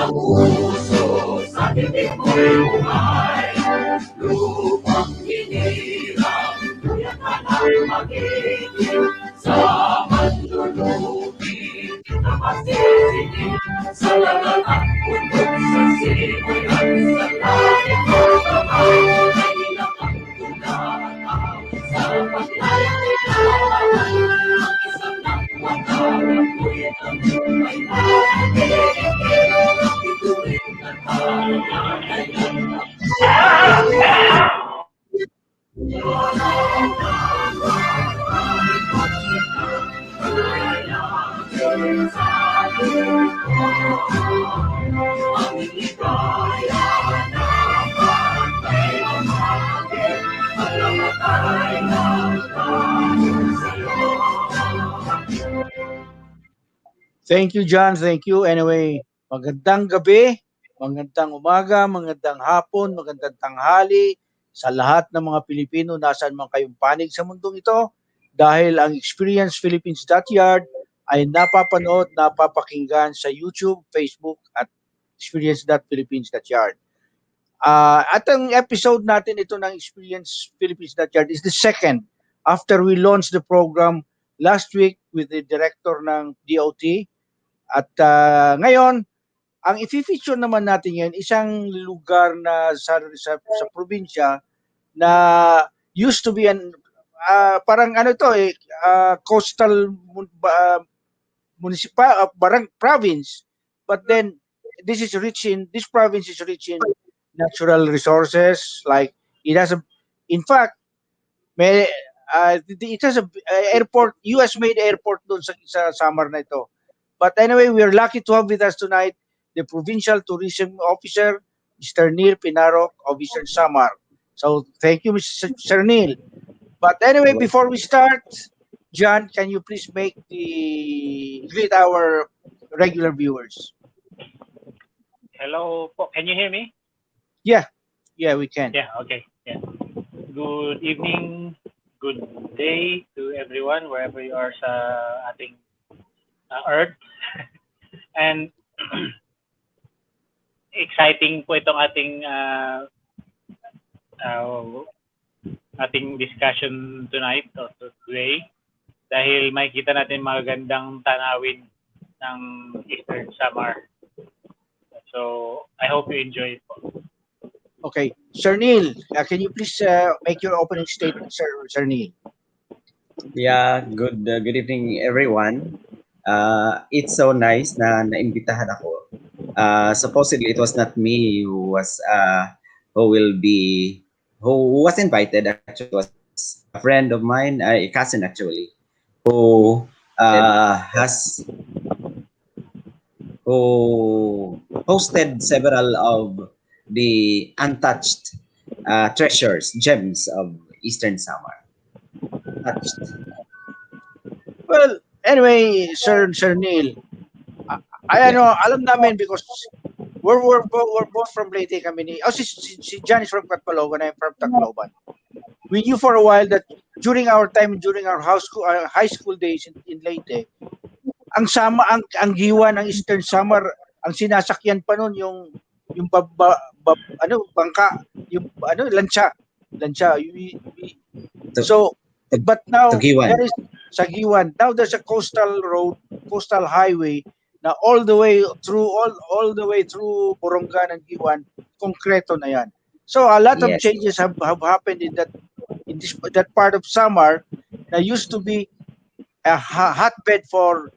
ng puso sa titik mo'y buhay. Lupang hinirang, kuya ka lang magiging sa manlulubi. Kita masisingin sa lahat at bundok sa simoy at sa langit mo kamay. Ay nilang ang tunakaw sa paglalakad. Ang isang nagwatawag ko'y ang may nakikikil. Ang ituwid na tayo na kailan. Thank you, John. Thank you. Anyway, magandang gabi, magandang umaga, magandang hapon, magandang tanghali sa lahat ng mga Pilipino nasaan man kayong panig sa mundong ito dahil ang Experience Philippines.yard ay napapanood, napapakinggan sa YouTube, Facebook at Experience.Philippines.yard. At ang episode natin ito ng Experience Philippines.yard is the second after we launched the program last week with the director ng DOT. At ngayon, ang i-feature naman natin ngayon, isang lugar na sa probinsya na used to be an parang ano to coastal municipal barang province, but then this province is rich in natural resources. Like it has in fact may it has a airport, US made airport doon sa Samar na ito. But anyway, we are lucky to have with us tonight the Provincial Tourism Officer, Mr. Neil Pinarok of Eastern Samar. So thank you, Mr. Neil. But anyway, before we start, John, can you please greet our regular viewers? Hello po. Can you hear me? Yeah, we can. Yeah, okay. Yeah. Good evening, good day to everyone wherever you are sa ating Earth. And exciting po itong ating discussion tonight or today dahil makikita natin magandang tanawin ng Eastern Samar. So, I hope you enjoy it po. Okay. Sir Neil, can you please make your opening statement, Sir Neil? Yeah, good evening everyone. It's so nice na naimbitahan ako. Supposedly it was not me who was invited. Actually, it was a friend of mine, a cousin actually, who hosted several of the untouched treasures, gems of Eastern Samar. Well, anyway, Sir Neil, alam namin because we're both from Leyte kami si John is from Catbalogan, I'm from Tacloban. We knew for a while that during our high school days in Leyte, ang giwa ng Eastern Samar, ang sinasakyan pa noon yung bangka, yung lancha. So but now there is sa Giwan. Now there's a coastal highway na all the way through Borongan and Giwan, konkreto na yan. So a lot of changes have happened in that part of Samar na used to be a hotbed for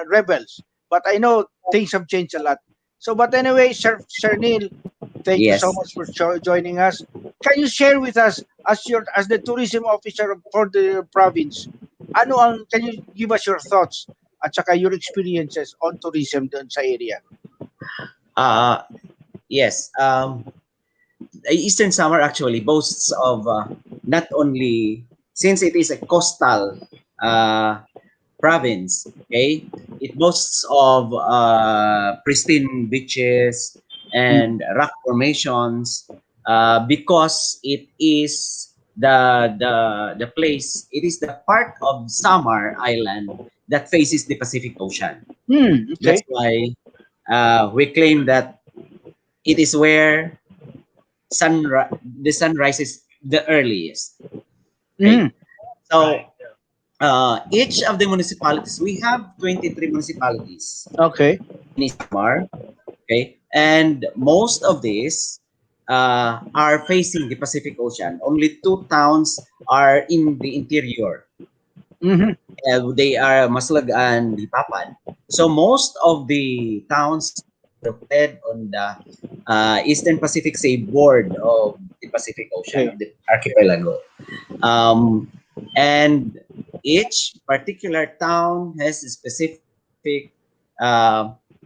rebels. But I know things have changed a lot. So but anyway, Sir Neil, thank you so much for joining us. Can you share with us as the tourism officer for the province, can you give us your thoughts at saka your experiences on tourism doon sa area? Yes. Eastern Samar actually boasts of not only, since it is a coastal province, okay, it boasts of pristine beaches and rock formations because it is the place, it is the part of Samar Island that faces the Pacific Ocean. Okay. That's why we claim that it is where the sun rises the earliest. Okay. Mm. So each of the municipalities, we have 23 municipalities Okay. in Samar. Okay, and most of these are facing the Pacific Ocean. Only two towns are in the interior. Mm-hmm. They are Maslag and Lipapan. So most of the towns are located on the Eastern Pacific seaboard of the Pacific Ocean, Okay. of the archipelago. Um, and each particular town has a specific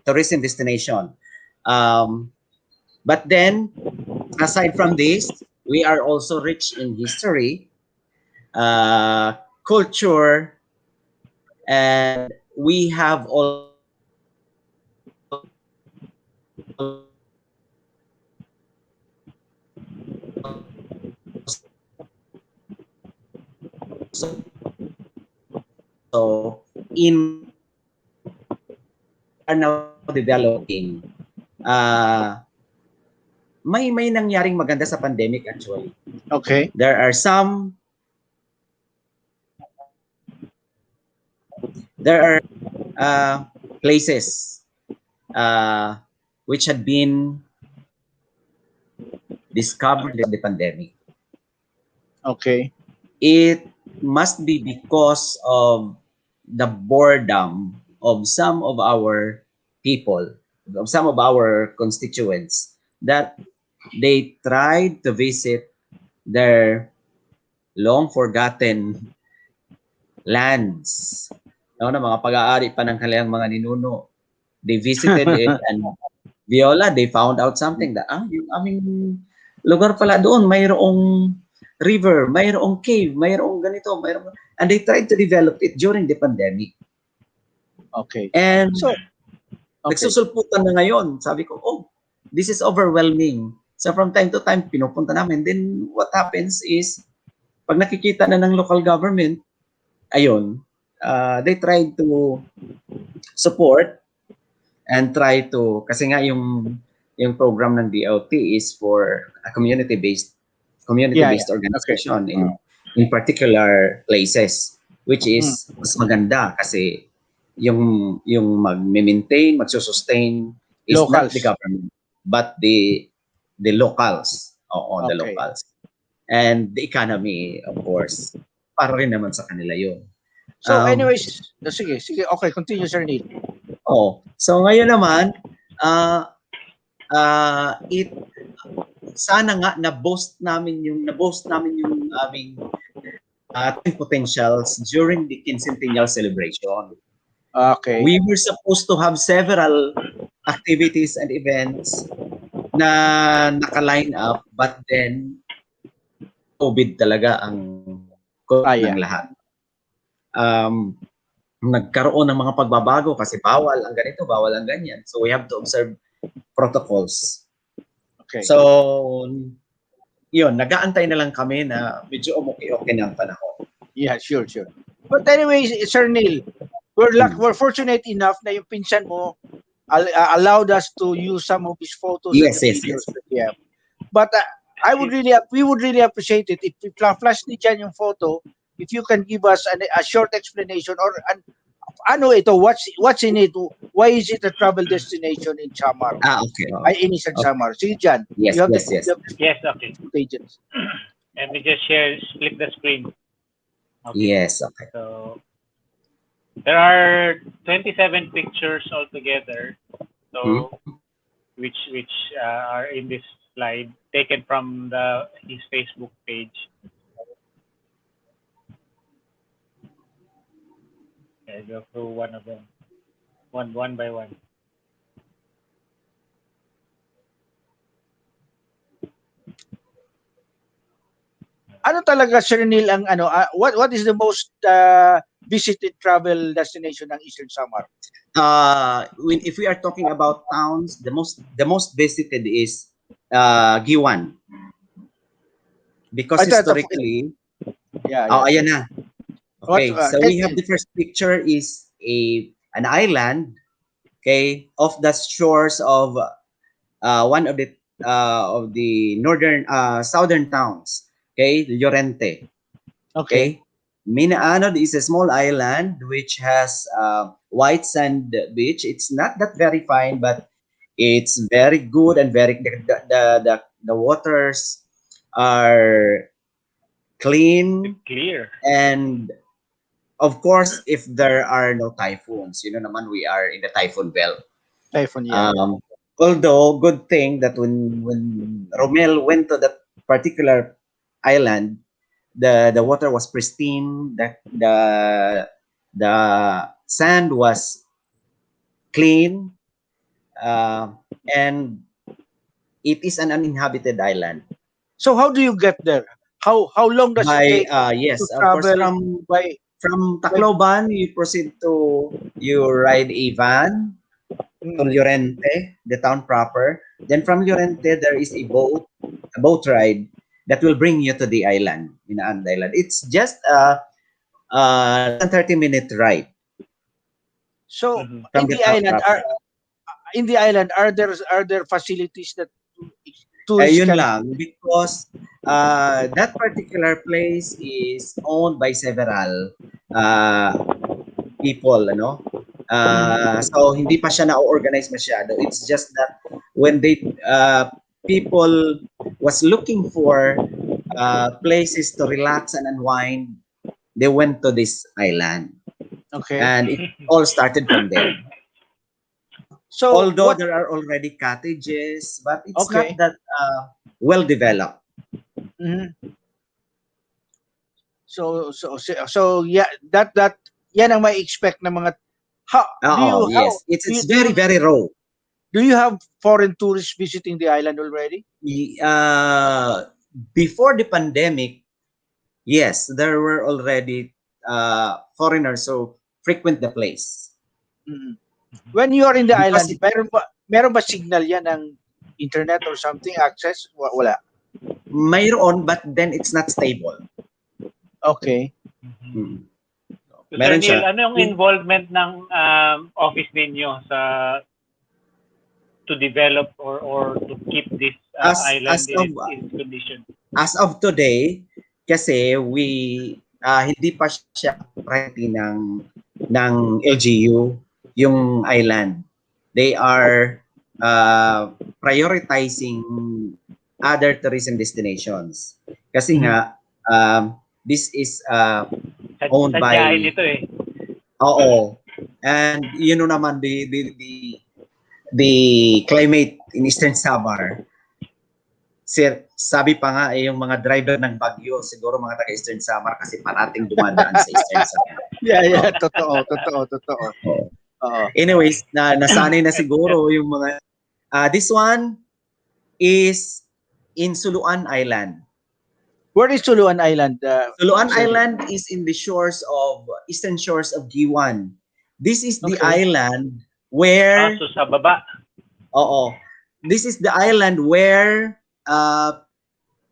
tourism destination. Um, but then, aside from this, we are also rich in history, culture, and we have also in are now developing, may nangyaring maganda sa pandemic actually. Okay. There are some there are places uh, which had been discovered in the pandemic. Okay. It must be because of the boredom of some of our people, of some of our constituents, that they tried to visit their long forgotten lands. No, na mga pag-aari pa ng kanilang mga ninuno. They visited it, and Viola, they found out something that, yung aming lugar pala doon, mayroong river, mayroong cave, mayroong ganito, mayroong, and they tried to develop it during the pandemic. Okay. And So, okay. nagsusulputan na ngayon. Sabi ko, oh, this is overwhelming. So from time to time, pinupunta namin. Then what happens is, pag nakikita na ng local government, ayun, they tried to support and try to, kasi nga yung program ng DOT is for a community-based Yeah, yeah. Okay. organization in particular places, which Mm. is mas maganda kasi yung mag-maintain, magsusustain is not Locals. the government but the locals. Oo, the Okay. locals. And the economy, of course, para rin naman sa kanila yun. So, anyways, sige, sige. Okay, continue, Sir Neil. Oh, so ngayon naman, it sana nga na-boast namin yung aming potentials during the quincentennial celebration. Okay. We were supposed to have several activities and events na naka-line up, but then COVID talaga ang Yeah. ng lahat. Nagkaroon ng mga pagbabago kasi bawal ang ganito, bawal ang ganyan. So we have to observe protocols. Okay. So, yun, nag-aantay na lang kami na medyo okay na ang panahon. Yeah, sure, sure. But anyways, Sir Neil, we're fortunate enough na yung pinsan mo allowed us to use some of his photos and Yes, the yes, videos yes. that we have. But we would really appreciate it if you flash ni dyan yung photo, if you can give us a short explanation or ano ito, what's in it, why is it a travel destination in Samar? Okay. Ay, in Eastern Samar. Sige dyan. Yes, You have yes, the, yes. you have the Yes, okay. pages. Let me just split the screen. Okay. Yes, okay. So there are 27 pictures altogether. So which are in this slide, taken from his Facebook page. Okay, go through one of them, one by one. Ano talaga, Sir Neil, ang what is the most visited travel destination ng Eastern Samar? If we are talking about towns, the most visited is Giwan. Because historically, yeah. ayan na. Okay, so we have can- the first picture is an island okay, off the shores of one of the northern southern towns, okay, Llorente. Okay. Okay, Minaanod is a small island which has white sand beach. It's not that very fine, but it's very good and very the waters are clean, Clear. and of course if there are no typhoons, naman we are in the typhoon belt. Typhoon, yeah. Although good thing that when Romel went to that particular island, the water was pristine, the sand was clean, uh, and it is an uninhabited island. So how do you get there? How long does it By take to yes, of course, travel from by from by Tacloban you proceed to, you ride a van to mm, Llorente, the town proper. Then from Llorente there is a boat ride that will bring you to the island, Inaan Island. It's just less than 30-minute ride so Mhm. from the town proper. in the island are there facilities that tourists Yun can lang, because that particular place is owned by several uh, people, ano? So hindi pa siya na-organize masyado. It's just that when people was looking for places to relax and unwind, they went to this island, okay. and it all started from there. So Although what there are already cottages, but it's not okay. that well developed. Mhm. So yeah, that yan ang may expect ng mga how Oo, yes. It's do you very, very raw. do you have foreign tourists visiting the island already? Y- Uh, Before the pandemic, yes, there were already foreigners who frequent the place. Mhm. When you are in the Because island, meron ba signal yan ng internet or something access? Wala. mayroon, but then it's not stable. Okay. Mm. So, Sir Meron Neil, siya. ano yung involvement ng office ninyo sa to develop or to keep this As island of in its condition? as of today, kasi hindi pa siya priority ng LGU yung island. They are prioritizing other tourism destinations. Kasi nga this is owned Sadyain by, ito eh. oo. And naman the climate in Eastern Samar. Sir, sabi pa nga yung mga driver ng Baguio, siguro mga taga Eastern Samar kasi parating dumadaan sa Eastern Samar. Yeah, totoo. Oo. Oo. Anyways, nasanay na siguro yung mga this one is in Suluan Island. Where is Suluan Island? Suluan Sir? Island is in the eastern shores of Giwan. This is the Okay. island where So sa baba. oo. This is the island where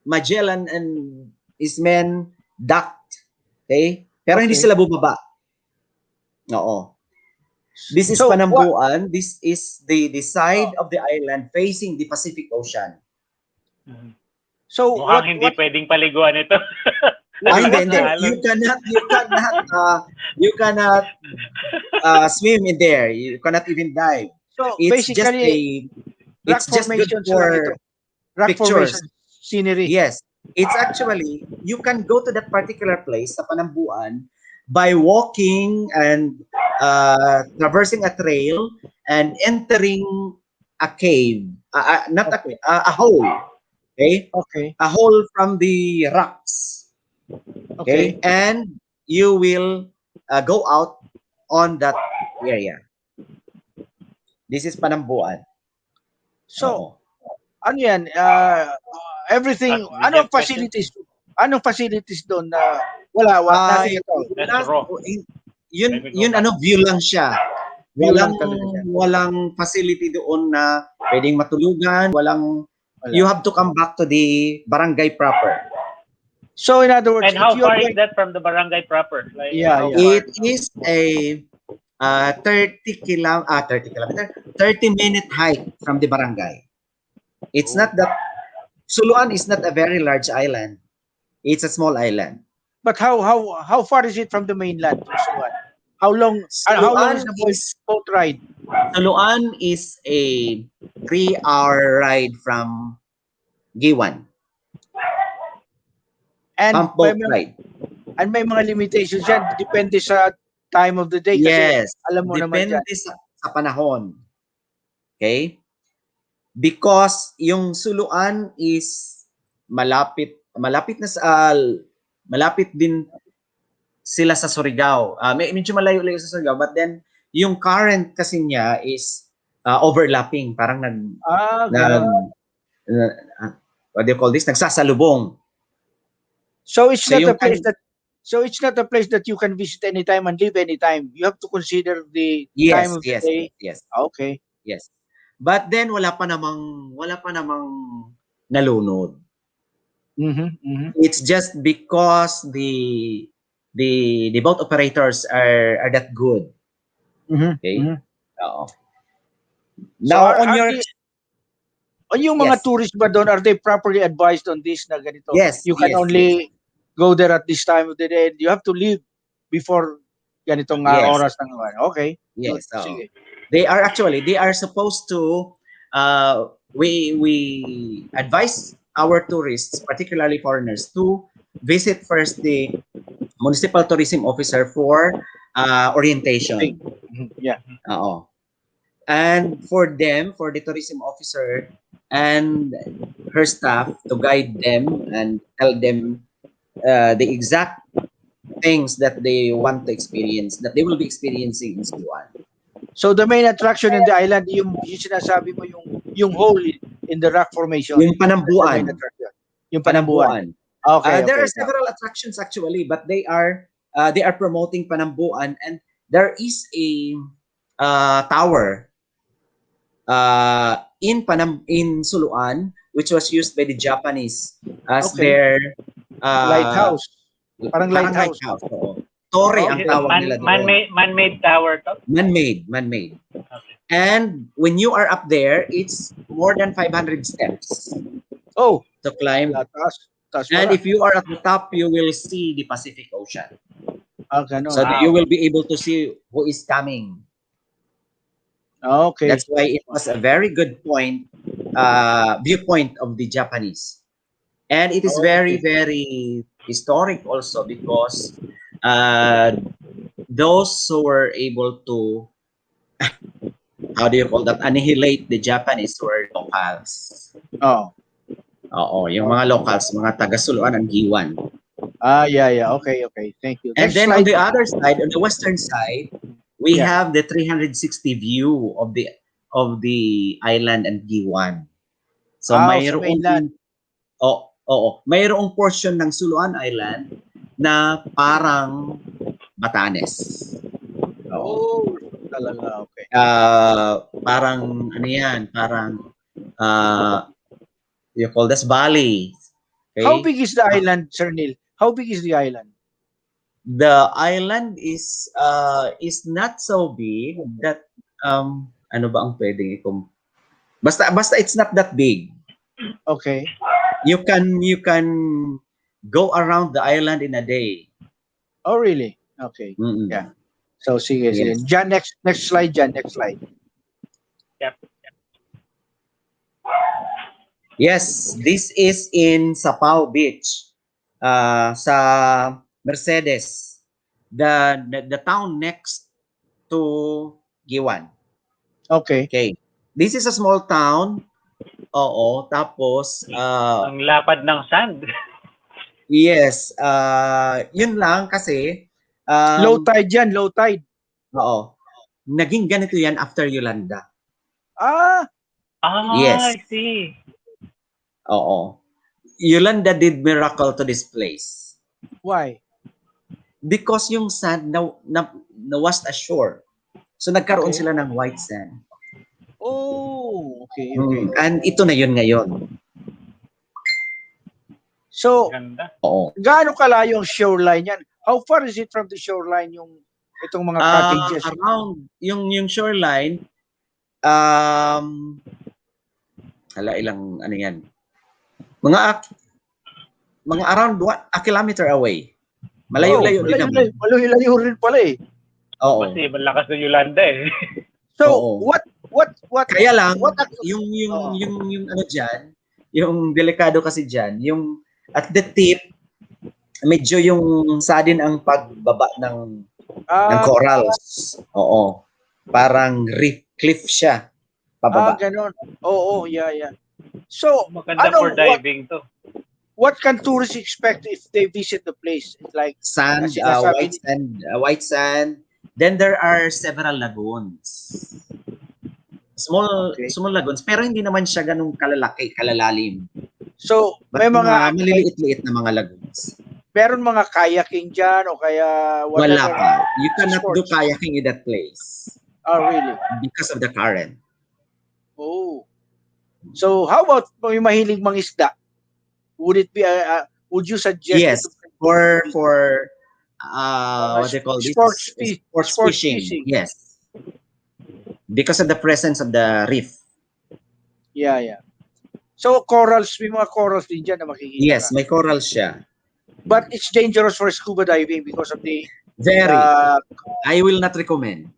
Magellan and his men docked. Okay? Pero hindi Okay. sila bubaba. Oo. This is So what? Panambuan. This is the side of the island facing the Pacific Ocean. So Mukhang hindi pwedeng paliguan ito. Hindi. Alon. You cannot swim in there. You cannot even dive. So It's just basically rock it's just good formations lang ito. for Rock pictures. formation scenery. Yes. It's actually, you can go to that particular place sa Panambuan by walking and traversing a trail and entering a cave, not Okay. a hole, okay? Okay. A hole from the rocks, okay? Okay. And you will go out on that area. This is Panambuan. So Oo. ano yan? Everything. Anong Facilities doon na wala nothing at all. That's raw. Yun view lang siya. View lang talaga siya. Walang facility doon na pwedeng matulugan, Wala. you have to come back to the barangay proper. So in other words, And how far is that from the barangay proper? Like, Yeah, how yeah. far? It is a 30-minute hike from the barangay. It's Oh. not that Suluan is not a very large island. It's a small island. But how far is it from the mainland to Suluan? How long is Suluan the is boat ride? Suluan is a 3-hour ride from Giwan. And Pump boat ride. may mga limitations yan. Depende sa time of the day kasi Yes, alam mo naman depende yan. sa panahon. Okay? Because yung Suluan is malapit din sila sa Surigao. Medyo malayo-layo sa Surigao, but then yung current kasi niya is overlapping, parang Ganun. what do you call this? Nagsasalubong. So it's So not a yung place that you can visit anytime and leave anytime. You have to consider the time of the day. Yes. Okay. Yes. But then wala pa namang nalunod. It's just because the boat operators are that good. Okay? Oo. Now on yung mga Yes. tourists ba doon, are they properly advised on this na ganito? Yes, You can yes, only go there at this time of the day. You have to leave before ganitong Yes. oras ng okay. Yes. Good. Sige. They are supposed to we advise our tourists, particularly foreigners, to visit first the municipal tourism officer for orientation. Yeah. Oo. And for the tourism officer and her staff to guide them and tell them the exact things that they want to experience, that they will be experiencing in Suluan. So the main attraction in the island, yung sinasabi mo yung hole in the rock formation. Yung Panambuan. The main attraction. Yung Panambuan. Okay. There are several attractions actually, but they are promoting Panambuan, and there is a tower in Suluan, which was used by the Japanese as their lighthouse. Parang lighthouse. Oo. Torre ang tawag nila doon. Man-made tower to? Man-made. Okay. And when you are up there, it's more than 500 steps to climb. And if you are at the top, you will see the Pacific Ocean. No. So you will be able to see who is coming. Okay. That's why it was a very good viewpoint of the Japanese. And it is very, very historic also because those who were able to, how do you call that, annihilate the Japanese were locals. Oo, yung mga locals, mga taga-Suluan ang Giwan. Yeah. Okay. Thank you. And then on the other side, on the western side, we have the 360 view of the island and Giwan. So mayroong mayroong portion ng Suluan Island na parang Batanes. Talaga, okay. Parang ano yan, parang you call this Bali. Okay? How big is the island, Sir Neil? How big is the island? The island is not so big that ano ba ang pwedeng basta it's not that big. Okay. You can go around the island in a day. Oh, really? Okay. Yeah. So sige. Jan, next slide, Jan. Next slide. Yep. Yes, this is in Sapao Beach. Sa Mercedes, the town next to Giwan. Okay. This is a small town. Oo, tapos ang lapad ng sand. Yes, yun lang kasi low tide yan, low tide. Oo. Naging ganito yan after Yolanda. Yes. I see. Oo. Yolanda did miracle to this place. Why? Because yung sand na-washed ashore. So nagkaroon sila ng white sand. Okay. And ito na yun ngayon. So, Ganda. gaano kalayo ang shoreline yan? How far is it from the shoreline yung Itong mga cottages. Around yung shoreline, ilang ano yan? Mga around a kilometer away. Malayo-layo din naman. Malayo rin pala eh. Oo. Kasi malakas ng Yolanda eh. So, Oo. what Kaya lang, what yung ano dyan, yung delikado kasi dyan, yung at the tip, medyo yung sudden ang pagbaba ng corals. Oo. Parang cliff siya. Pababa. Ganon. Oo, yeah. So, Maganda for diving to. What can tourists expect if they visit the place? It's like Sand, white sand. Then there are several lagoons. Small lagoons, pero hindi naman siya ganung kalalalim. So, may mga maliliit-liit na mga lagoons. Meron mga kayaking dyan o kaya whatever. Wala pa. You cannot do kayaking in that place. Oh, really? Because of the current. Oh. So, how about may mahilig mangisda? Would it be would you suggest yes for what they call this sports fishing? Yes, because of the presence of the reef. Yeah. So corals, may mga corals din dyan na makikita. Yes, may corals siya. But it's dangerous for scuba diving because of the I will not recommend.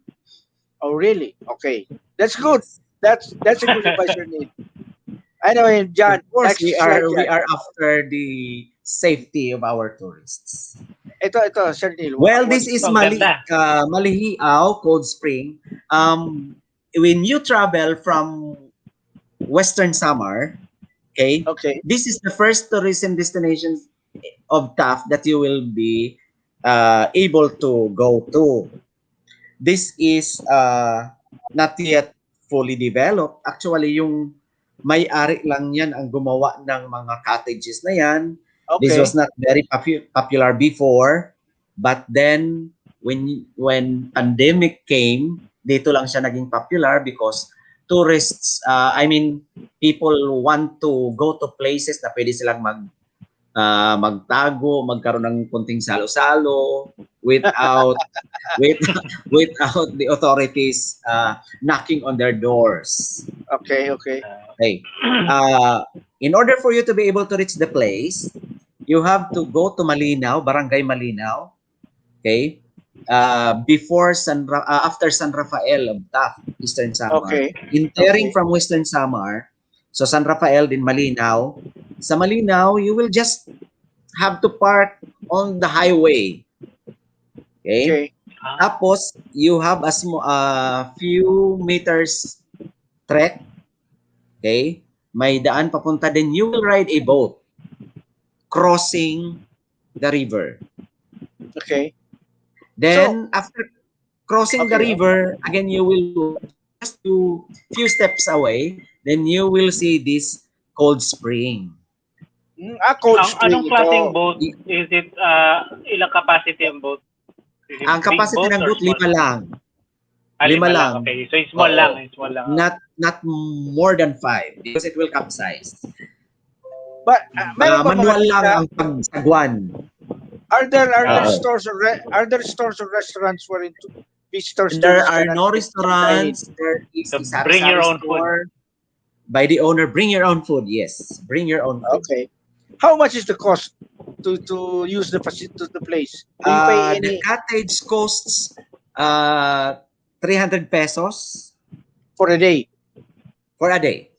Oh, really? Okay, that's good. That's a good advice, Neil. Anyway, John, of course, we are after the safety of our tourists. Ito, Sir Neil. Well, this is Malihiao Cold Spring. When you travel from Western Samar, okay, this is the first tourism destination of TAF that you will be able to go to. This is not yet fully developed. Actually, yung may-ari lang yan ang gumawa ng mga cottages na yan. Okay. This was not very popular before, but then when pandemic came, dito lang siya naging popular because tourists, people want to go to places na pwede silang magtago, magkaroon ng kunting salo-salo without the authorities knocking on their doors. Okay. In order for you to be able to reach the place, you have to go to Malinaw, Barangay Malinaw. Okay, after San Rafael of TAF, Eastern Samar. Okay. Entering from Western Samar, so San Rafael din Malinaw. Sa Malinaw, you will just have to park on the highway. Okay. Tapos, you have a few meters trek. Okay. May daan papunta din. You will ride a boat crossing the river. Okay. Then, after crossing the river, again, you will just few steps away, then you will see this cold spring. Cold spring. Anong klaseng boat? Is it, ilang capacity ang boat? Ang capacity ng boat, 5 lang. 5 lang. Okay, so it's small lang. Not more than 5 because it will capsize. But manual lang ang pagsagwan. Are there stores or restaurants wherein visitors? There are no restaurants. There is bring your own food. By the owner, bring your own food. Yes, bring your own food. Okay. How much is the cost to use the place? Do you pay any? The cottage costs 300 pesos for a day. For a day.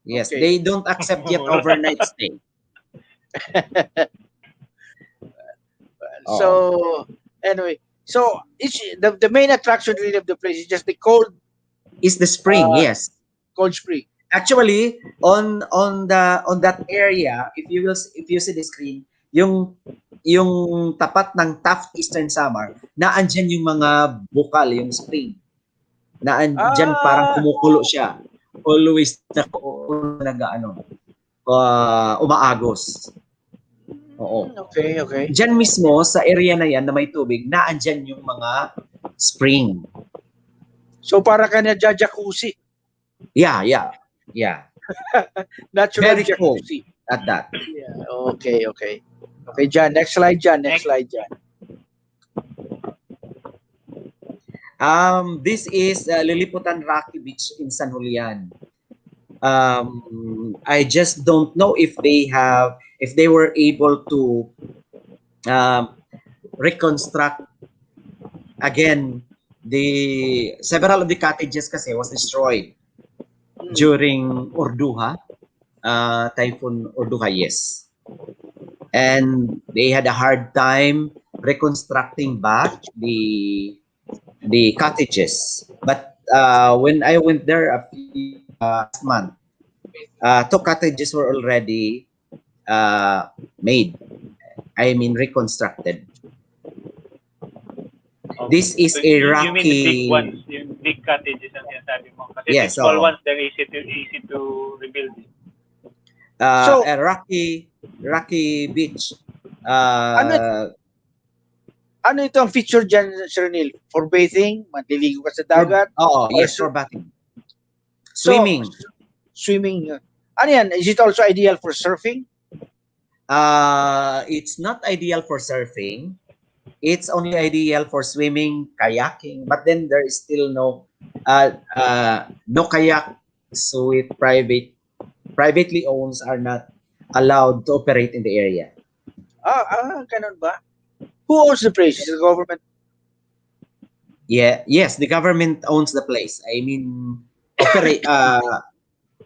Yes, they don't accept yet overnight stay. So anyway, so it's the main attraction really of the place is just the cold. Is the spring? Yes, cold spring. Actually, on that area, if you see the screen, yung tapat ng TAF Eastern Samar, naandyan yung mga bukal, yung spring. Naandyan parang kumukulo siya. Always umaagos. Oo. Okay. Diyan mismo sa area na yan na may tubig, naandyan yung mga spring. So para ka na jacuzzi. Yeah. Natural very jacuzzi. Cool at that. Yeah. Okay, John. Next slide, John. This is Liliputan Rocky Beach in San Julian. I just don't know if they were able to reconstruct again. Several of the cottages kasi was destroyed during Orduha, Typhoon Orduha, yes. And they had a hard time reconstructing back the cottages. But when I went there last month, 2 cottages were already made. I mean, reconstructed. This is So a you mean the big rocky. ones, yung big cottages ang sinasabi mo? Kasi Yes, the small oo. ones, they're easy to rebuild. So- A rocky beach. Ano ito ang feature dyan, Sir Neil? For bathing? Maliligo ka sa dagat? Yes, for bathing. So, Swimming. Swimming. Ano yan? Is it also ideal for surfing? It's not ideal for surfing. It's only ideal for swimming, kayaking. But then there is still no kayak with privately owned are not allowed to operate in the area. Ganun ba? Who owns the place? Is it the government? Yeah, yes, the government owns the place. I mean,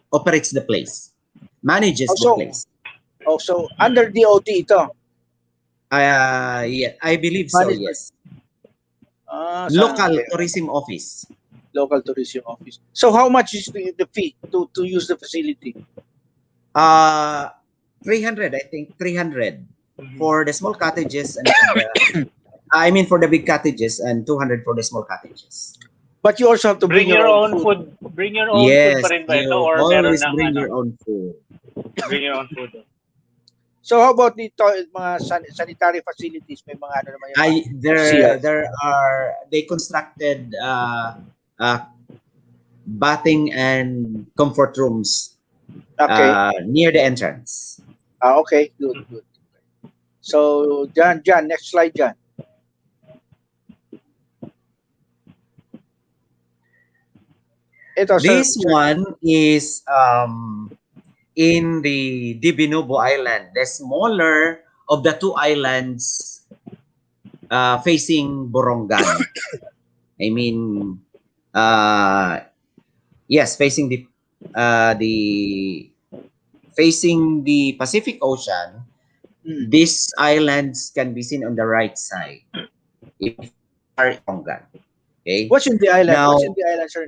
operates the place, manages the Also, place. So under DOT ito? Yeah, I believe so. Management. Yes, Local tourism office. Local tourism office. So how much is the fee to use the facility? 300, I think 300 for the small cottages and I mean for the big cottages, and 200 for the small cottages. But you also have to Bring your own food. Bring your own food Yes, pa rin ba ito? you Or meron always ng bring your own food. Bring your own food. So how about dito, mga sanitary facilities? May mga ano naman yung they constructed bathing and comfort rooms near the entrance. Okay, good. So, John, next slide, John. This one is in the Dibinubo Island, the smaller of the 2 islands facing Borongan. I mean, yes, facing the Pacific Ocean. These islands can be seen on the right side. If you are Borongan. Okay. What's in the island? Now, What's in the island, sir?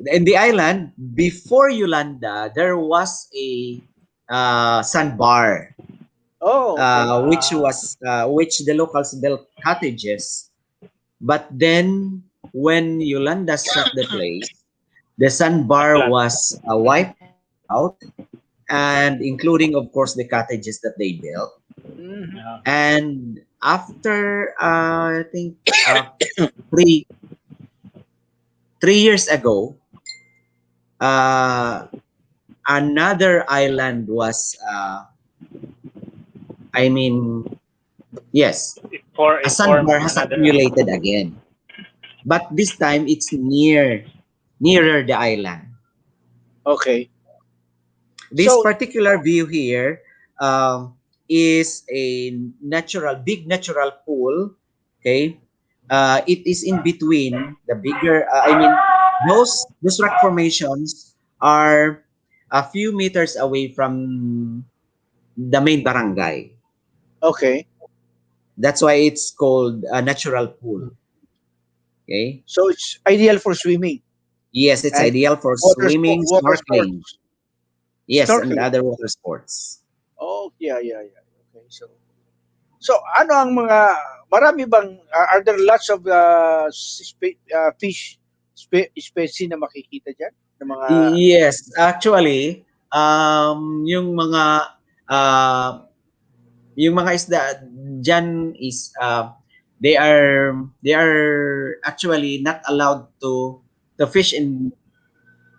In the island, before Yolanda, there was a sandbar. Okay. Which the locals built cottages. But then, when Yolanda struck the place, the sandbar was wiped out, and including, of course, the cottages that they built. And after, I think, 3 years ago, another island was, yes, a sandbar has accumulated again. But this time, it's nearer the island. Okay. This particular view here is a big natural pool. Okay. It is in between the bigger, those rock formations are a few meters away from the main barangay. Okay. That's why it's called a natural pool. Okay. So it's ideal for swimming. Yes, it's ideal for swimming, snorkeling. Yes, snorkeling. and other water sports. Oh, yeah. Okay, so ano ang mga marami bang are there lots of fish species na makikita diyan? Yes, actually, yung mga isda diyan is they are actually not allowed to fish in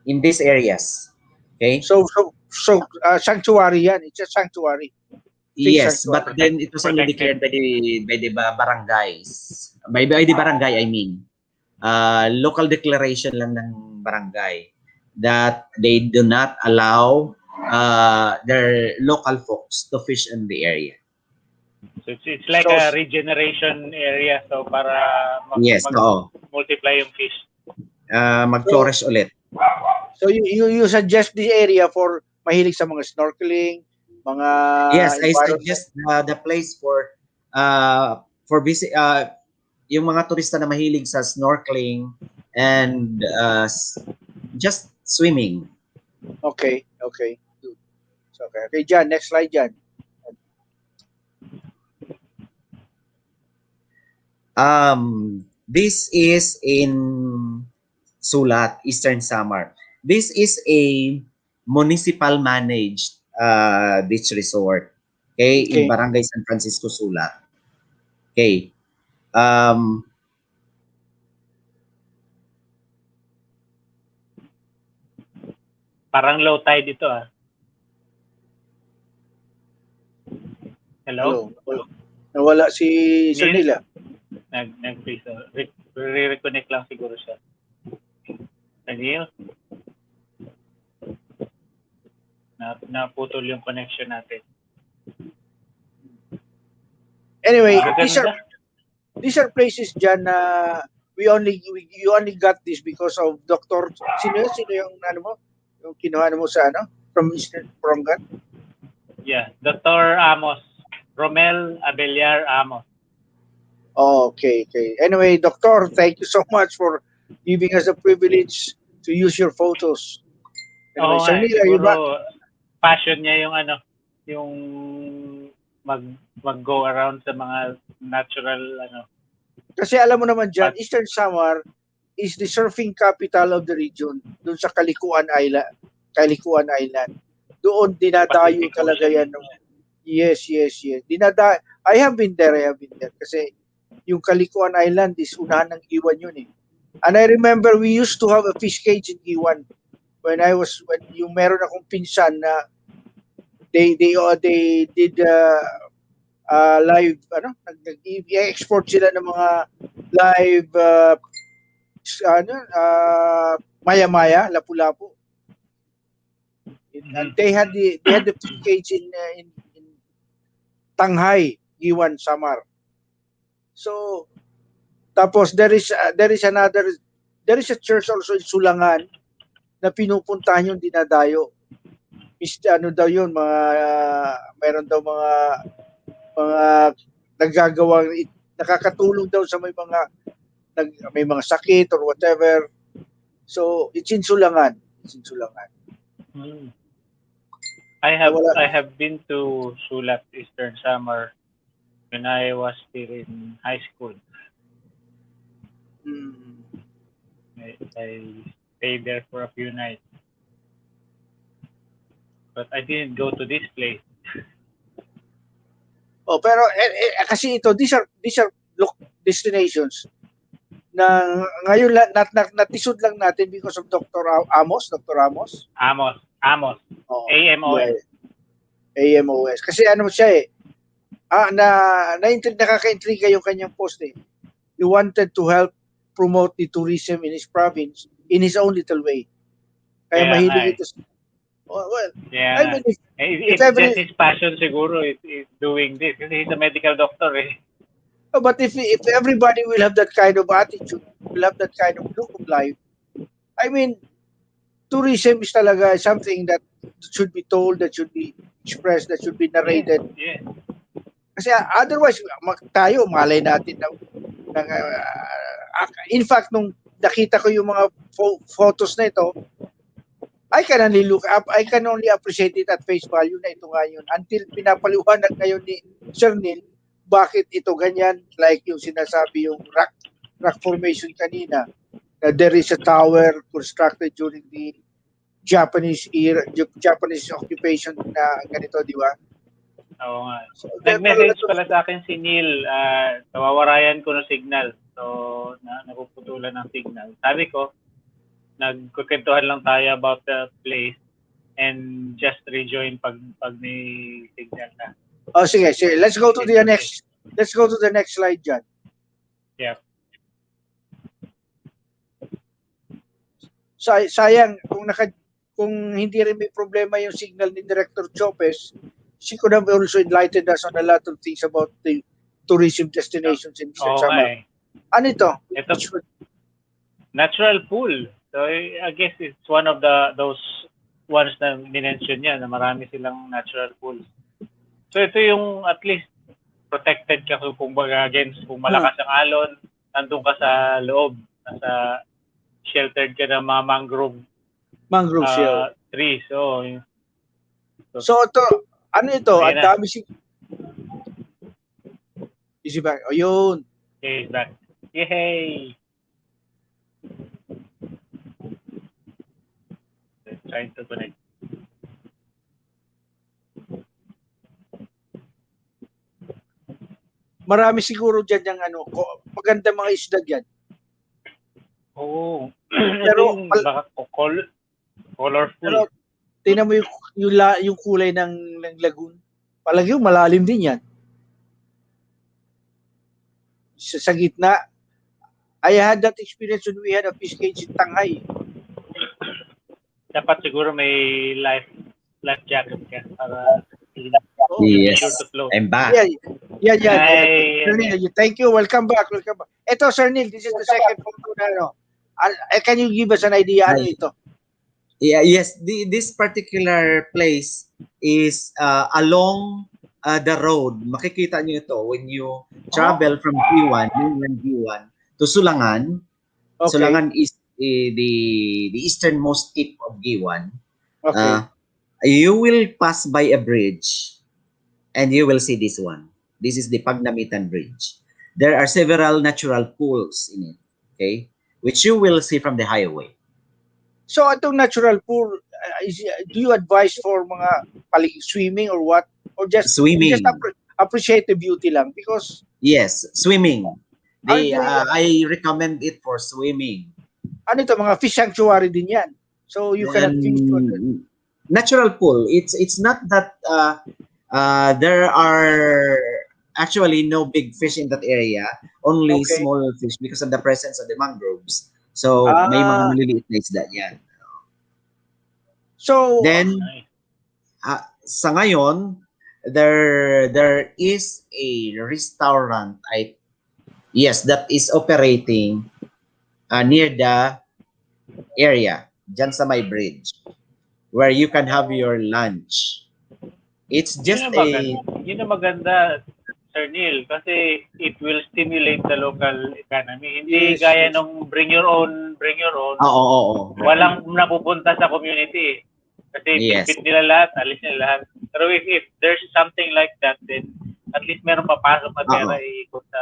these areas. Okay? So sanctuary yan. It's a sanctuary. Yes, but then it was only declared by the barangays. By the barangay, I mean. local declaration lang ng barangay that they do not allow their local folks to fish in the area. So it's like So, a regeneration area. So para Yes, oo. multiply yung fish. Mag-flourish ulit. So you suggest the area for mahilig sa mga snorkeling, mga Yes, I environment. suggest the place for busy yung mga turista na mahilig sa snorkeling and just swimming. Okay, okay. Good. So, okay, Jan, next slide, Jan. This is in Sulat, Eastern Samar. This is a municipal managed beach resort. Okay, in Okay. Barangay San Francisco, Sulat. Okay. Parang low tide ito ah. Hello? Nawala si Sir Neil? Nila. Nag-freeze. Re-reconnect lang siguro siya. Neil? Naputol yung connection natin. Anyway, Ganda. these are places dyan na you only got this because of Dr. Sino yung ano mo? Yung kinuha mo sa ano? From Eastern Prongan? Yeah, Dr. Amos. Rommel Abellar Amos. Oh, okay. Anyway, Doctor, thank you so much for giving us the privilege to use your photos. Anyway, Sir Nila, you ba? Siguro passion niya yung ano, yung mag-go around sa mga natural ano. Kasi alam mo naman dyan, Eastern Samar is the surfing capital of the region. Doon sa Kalikuan Island. Doon dinadayo Pacific talaga Ocean. yan. Yes. I have been there. Kasi yung Kalikuan Island is unahan ng Iwan yun eh. And I remember we used to have a fish cage in Iwan when yung meron akong pinsan na they did live nag-export sila ng mga live maya-maya, lapu-lapu. And they had the fish cage in Tanghai, Iwan, Samar. So tapos there is a church also in Sulangan na pinupuntahan yung dinadayo. Ano daw yun, meron daw mga naggagawang nakakatulong daw sa may mga sakit or whatever. So it's in Sulangan. I have been to Sulat, Eastern Samar when I was still in high school. I stayed there for a few nights. But I didn't go to this place. Oh, pero kasi these are destinations na ngayon natisod lang natin because of Dr. Amos. Amos. Oh, AMOS. Yeah. AMOS. Kasi ano siya nakaka-intriga yung kanyang post eh. He wanted to help promote the tourism in his province in his own little way. Kaya mahilig ito. Yeah. I mean, it's just his passion siguro is doing this kasi he's a medical doctor eh. But if everybody will have that kind of attitude, will have that kind of look of life, I mean, tourism is talaga something that should be told, that should be expressed, that should be narrated. Yeah. Kasi otherwise, tayo, malay natin na in fact, nung nakita ko yung mga photos na ito, I can only appreciate it at face value na ito nga yun. Until pinapaliwanag ngayon ni Sir Neil, bakit ito ganyan, like yung sinasabi yung rock formation kanina, na there is a tower constructed during the Japanese occupation na ganito, di ba? Oo nga. Nag-message pala sa akin si Neil, nawawarayan ko ng signal. So, napuputulan ng signal. Sabi ko, nagkukentuhan lang tayo about the place and just rejoin pag may signal na. Oh, sige. Let's go to the next slide, John. Yeah. sayang kung hindi rin may problema yung signal ni Director Chopes, she could have also enlightened us on a lot of things about the tourism destinations in Oo nga Samar. eh. Ano ito? Ito, natural pool. So I guess it's one of those ones na minention niya na marami silang natural pools. So ito yung at least protected ka kung baga against kung malakas ang alon, nandun ka sa loob, nasa sheltered ka ng mga mangroves yun. trees. So ito, ano ito? Ayan Ang na. dami Easy back. O yun. Okay, back. Yay! Trying to connect. Marami siguro dyan yung maganda mga isda dyan. Oo. Pero, colorful. Pero, tingnan mo yung kulay ng lagoon. Palagi yung malalim din yan. Sa gitna, I had that experience when we had a fish cage in Tanghai. Dapat siguro may life jacket ka para Yes, sure to float. I'm back. Yeah. Ay, Sir Neil, thank you. Welcome back. Ito, Sir Neil, this is the second photo na can you give us an idea ano ito? Yeah, yes, this particular place is along the road. Makikita niyo ito when you travel from G1, mainland G1 to Sulangan. Okay. Sulangan is the easternmost tip of G1. Okay. You will pass by a bridge and you will see this one. This is the Pagnamitan Bridge. There are several natural pools in it, okay, which you will see from the highway. So, itong natural pool, do you advise for mga swimming or what? Or just swimming? Just appreciate the beauty lang? Because yes, swimming. I recommend it for swimming. Ano ito? Mga fish sanctuary din yan. So, you cannot fish. Natural pool. It's not that there are actually no big fish in that area. Only small fish because of the presence of the mangroves. So, may mga maliliit na isda yan. So, then, sa ngayon, there is a restaurant, that is operating near the area, dyan sa may bridge, where you can have your lunch. It's just yun ang maganda, Sir Neil, kasi it will stimulate the local economy. Hindi gaya nung bring your own. Oo. Walang napupunta sa community. Kasi bitbit nila lahat, alis nila lahat. Pero if there's something like that, then at least meron papasok na pera iikot sa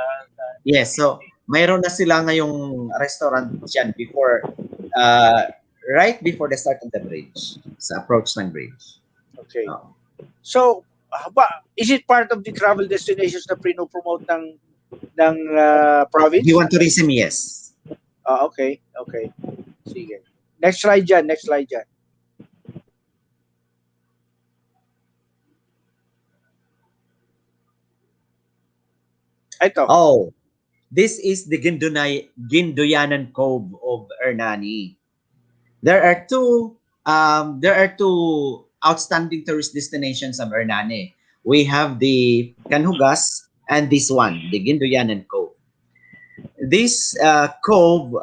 yes, so mayroon na sila ngayong restaurant dyan before, right before the start of the bridge, sa approach ng bridge. Okay. So, is it part of the travel destinations na promote ng province? G1 Tourism, yes. Okay. Sige. Next slide dyan. Ito. Oh, this is the Gindoyanan Cove of Ernani. There are two outstanding tourist destinations of Ernani. We have the Canhugas and this one, the Gindoyanan Cove. This cove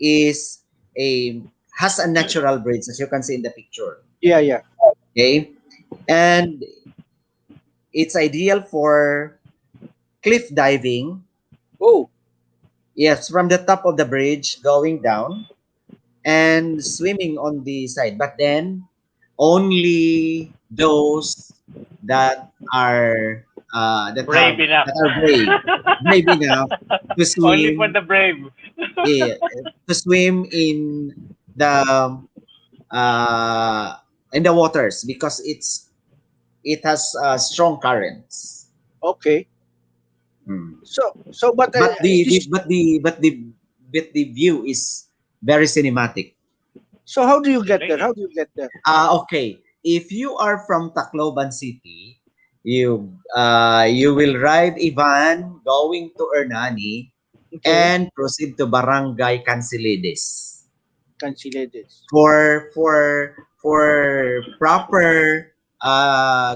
has a natural bridge, as you can see in the picture. Yeah. Okay, and it's ideal for cliff diving. Oh, yes, from the top of the bridge going down and swimming on the side, but then only those that are brave enough to swim. Only for the brave. To swim in the waters because it has strong currents. Okay. But the view is very cinematic. So how do you get there? Okay. If you are from Tacloban City, you will ride a van going to Ernani and proceed to Barangay Cancelides. Consider this. For proper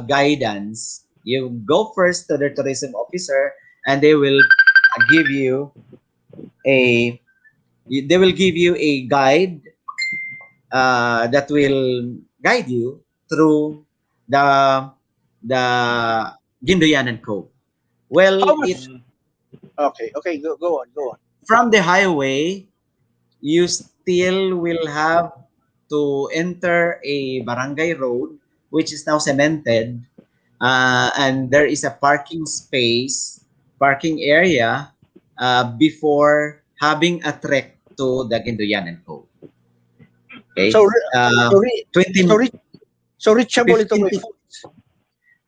guidance, you go first to the tourism officer, and they will give you a a guide that will guide you through the the Gindoyanan Cove. Well, How much? Okay, okay, go on, go on. from the highway, you still will have to enter a barangay road, which is now cemented, and there is a parking area, before having a trek to the Gindoyanan Cove. Okay, So, so, 20, so, so reachable ito 15 by to foot.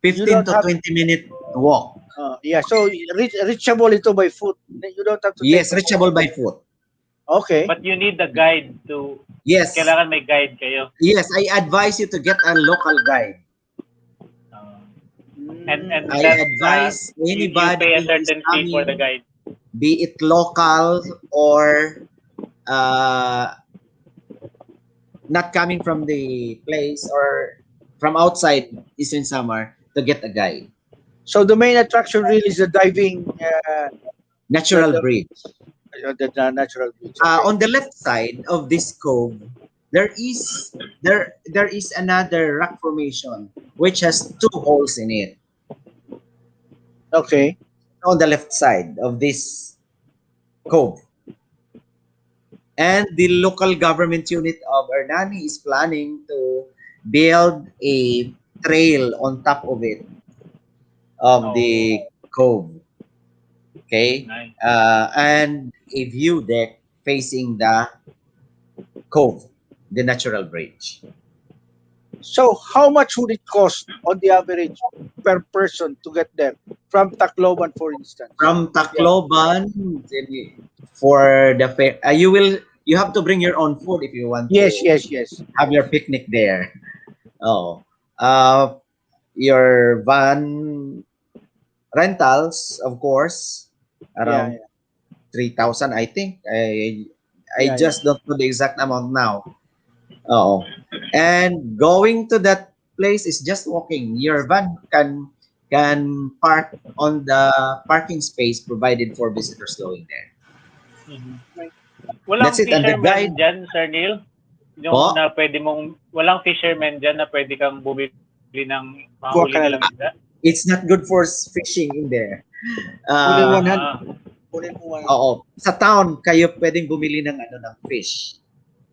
You 15 don't to have, 20 minute walk. yeah. So reachable ito by foot. You don't have to take Yes, a boat. reachable by foot. Okay. But you need the guide to, Yes, kailangan may guide kayo. yes, I advise you to get a local guide. Uh, Mm, and I that advise you anybody pay a who is certain fee for the coming, guide. be it local or uh, not coming from the place or from outside Eastern Samar, to get a guide. so the main attraction really is the diving, the, Natural the, bridge. the natural beach. Okay. On the left side of this cove, there is another rock formation which has two holes in it. Okay. On the left side of this cove, and the local government unit of Ernani is planning to build a trail on top of it, of Oh, the cove. Okay, nice. and a view deck facing the cove, the natural bridge. So how much would it cost on the average per person to get there from Tacloban, for instance? From Yeah. Tacloban, for the fair, you have to bring your own food if you want Yes, to yes, yes. have your picnic there. Oh, uh, your van rentals, of course, Yeah, around yeah, 3,000, I think. I yeah, yeah. just don't know the exact amount now. Oh, and going to that place is just walking. Your van can park on the parking space provided for visitors going there. Mhm. Right. That's Walang it. And the fisherman guide, dyan, Sir Neil? Yung po, na pwede mong, walang fisherman dyan na pwede kang bumili ng Kuha mahuli ka na nilang lang. isda? it's not good for fishing in there. Kunin Uh, 100. Ah, Kunin mo 100. oo. Sa town, kayo pwedeng bumili ng ng fish.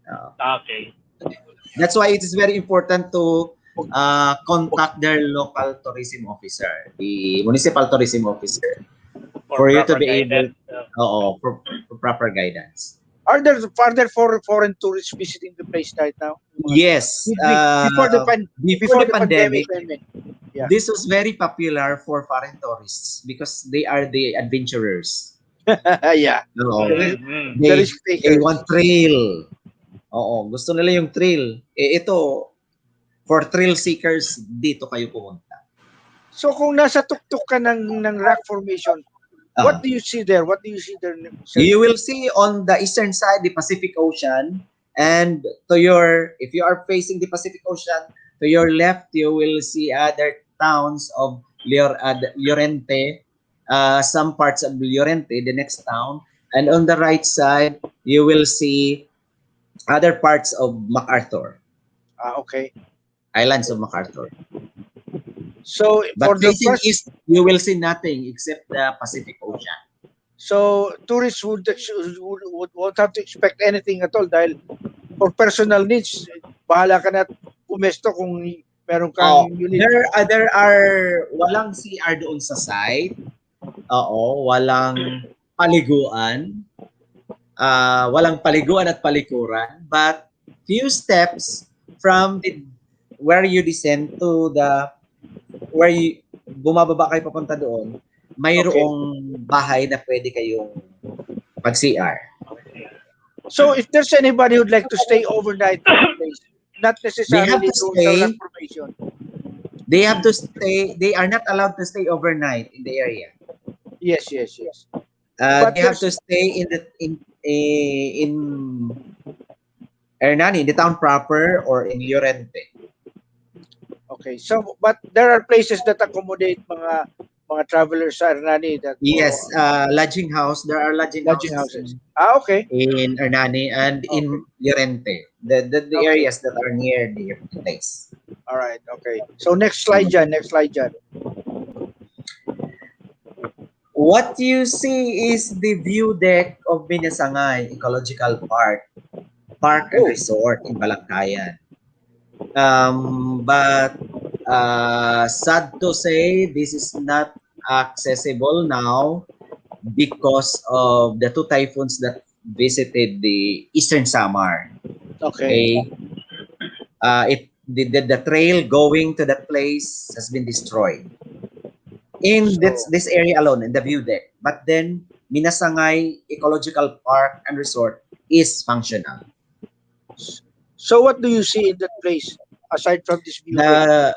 Uh, okay. that's why it is very important to contact their local tourism officer, the municipal tourism officer, For for you to proper be able, guidance. for proper guidance. Are there foreign tourists visiting the place right now? Yung mga- Yes, Before the before before the the pandemic, pandemic, I mean. Yeah. this was very popular for foreign tourists because they are the adventurers. Yeah. No, The risk, Mm-hmm. the they risk they takers. want thrill. Oo, gusto nila yung thrill. Ito, for thrill seekers, dito kayo pumunta. So kung nasa tuktok ka ng rock formation, what Ah, do you see there? What do you see there, Sir you Neil? will see on the eastern side the Pacific Ocean, and if you are facing the Pacific Ocean, to your left you will see other towns of Llorente, some parts of Llorente, the next town, and on the right side you will see other parts of MacArthur, Okay. islands of MacArthur. So But for the facing first, east, you will see nothing except the Pacific Ocean. so tourists won't have to expect anything at all dahil for personal needs, bahala ka na pumesto kung meron kang Oh, unit. there are walang CR doon sa site. Oo, walang paliguan. Walang paliguan at palikuran, but few steps from the where you descend to the where you bumababa kayo papunta doon, Okay. mayroong bahay na pwede kayong mag-CR. So if there's anybody who'd like to stay overnight in the place, not They have necessarily to doon sa rock stay. formation. They have to stay. They are not allowed to stay overnight in the area. Yes, yes, yes. But They have there's to stay in Hernani, in the town proper or in Llorente. Okay. So, but there are places that accommodate mga travelers sa Hernani that Yes, lodging house. There are lodging lodging houses houses. Ah, okay. in Hernani and Okay. in Llorente. The Okay. areas that are near the place. All right. Okay. So next slide dyan. Next slide dyan. What you see is the view deck of Binasangay Ecological Park and Oh, Resort in Balangkayan. But sad to say, this is not accessible now because of the two typhoons that visited the Eastern Samar. okay. Okay, the trail going to that place has been destroyed in So, this area alone in the view deck. But then Minasangay Ecological Park and Resort is functional. so what do you see in that place aside from this view deck? The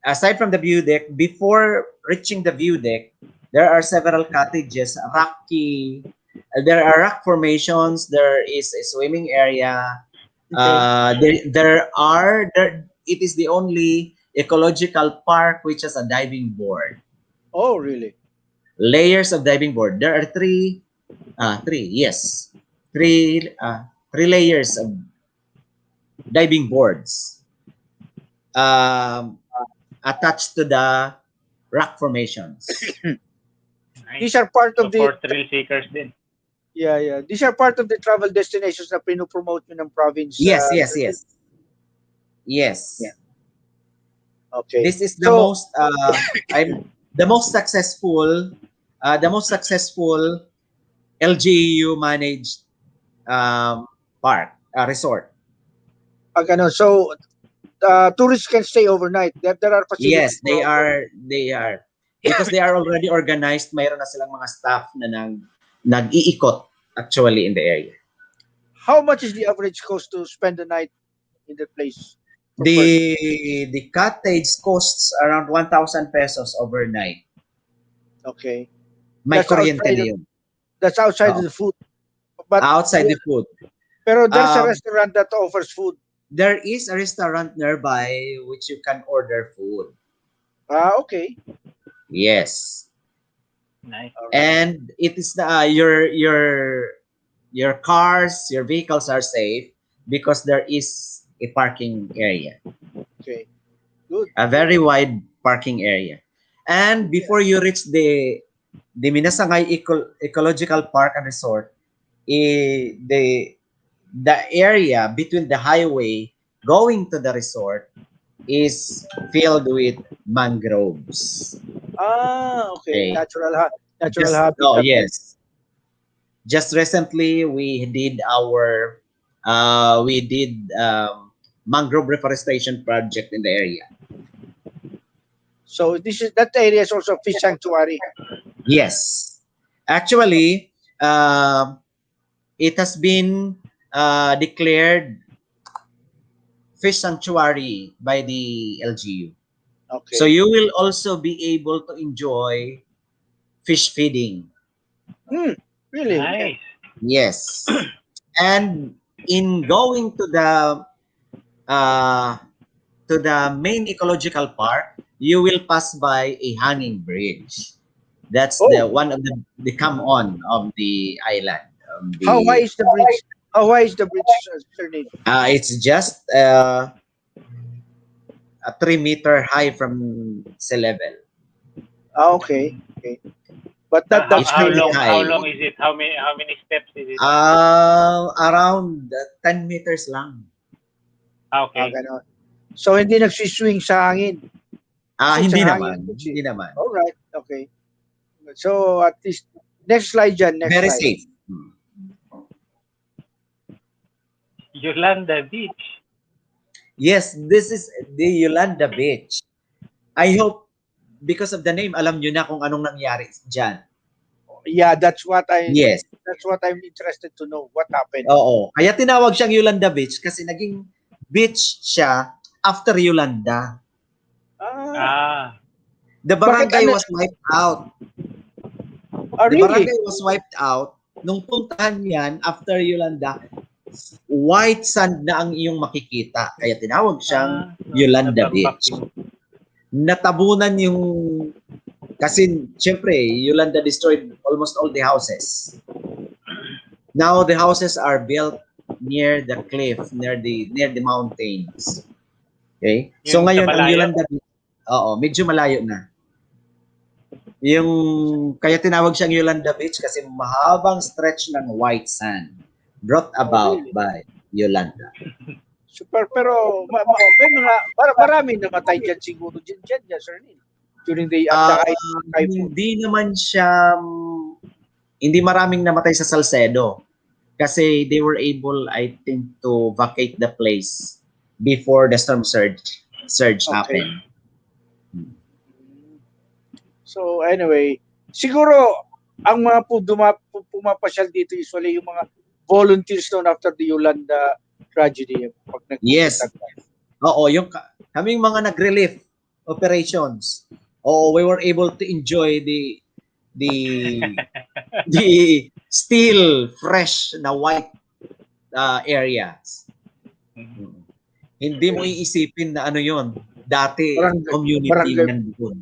aside from the view deck, before reaching the view deck, there are several cottages, rocky. There are rock formations. There is a swimming area. Okay. It is the only ecological park which has a diving board. Oh, really? Layers of diving board. There are yes, three, three layers of diving boards um, attached to the rock formations. These Nice. are part So of the for thrill seekers din. yeah. These are part of the travel destinations na pinopromote nyo ng province. Yes, yes, yes, Yeah. yes. Okay. This is So, I'm the most successful LGU managed park resort. so tourists can stay overnight. There are facilities Yes, for they are because they are already organized. Mayroon na silang mga staff na nag-iikot actually in the area. how much is the average cost to spend the night in that place per person? The cottage costs around 1,000 pesos overnight. Okay. May That's kuryente outside na of, yun. that's outside Oo. of the food. But Outside the food. pero there's a Um, restaurant that offers food. there is a restaurant nearby which you can order food. Ah, okay. Yes. Nice. All right. And it is your cars, your vehicles are safe because there is a parking area, Okay. Good. a very wide parking area. And before you reach the Minasangay Ecological Park and Resort, the area between the highway going to the resort is filled with mangroves. Ah, okay. Okay. Natural habitat. Yes. Just recently we did mangrove reforestation project in the area. So that area is also fish sanctuary. Yes. Actually, it has been declared fish sanctuary by the LGU. So Okay. you will also be able to enjoy fish feeding. Hmm. Really? Nice. Yes. And in going uh, to the main ecological park, you will pass by a hanging bridge. That's the Oh, one of the come on of the island. how high is the bridge? How high is the bridge, Sir Nate? It's just a 3 meter high from sea level. Ah, okay. Okay. But How, how, that's It's how really long the how high. long is it? How many steps is it? Around 10 meters lang. Okay. ganon. So hindi nagsiswing sa hangin. Kasi it's a Hindi hanging naman. bridge. Hindi naman. All right. Okay. So at least next slide dyan. Next Very slide. safe. Yolanda Beach. Yes, this is the Yolanda Beach. I hope because of the name, alam nyo na kung anong nangyari dyan. Yeah, that's what Yes. I'm interested to know. What happened? Oo. Kaya tinawag siyang Yolanda Beach kasi naging beach siya after Yolanda. Ah. The barangay was wiped out. Oh, The really? barangay was wiped out. Nung puntahan yan after Yolanda, white sand na ang iyong makikita. Kaya tinawag siyang Yolanda natambak Beach. yung- Natabunan yung, kasi syempre, Yolanda destroyed almost all the houses. Now the houses are built near the cliff, near the mountains. Okay? So Yung sa ngayon ang malayo? Yolanda Beach, medyo malayo na. Yung kaya tinawag siyang Yolanda Beach kasi mahabang stretch ng white sand brought about really? by Yolanda. Super, pero may mga, maraming namatay dyan siguro dyan, Sir Neil. During the typhoon. Hindi maraming namatay sa Salcedo kasi they were able, I think, to vacate the place before the storm surge happened. So anyway, siguro ang mga pumapasyal dito usually yung mga volunteers doon after the Yolanda tragedy. Yes. Oo, yung kaming mga nag-relief operations. We were able to enjoy the still fresh na white areas. Hindi mo iisipin na ano yon. Dati community nandoon.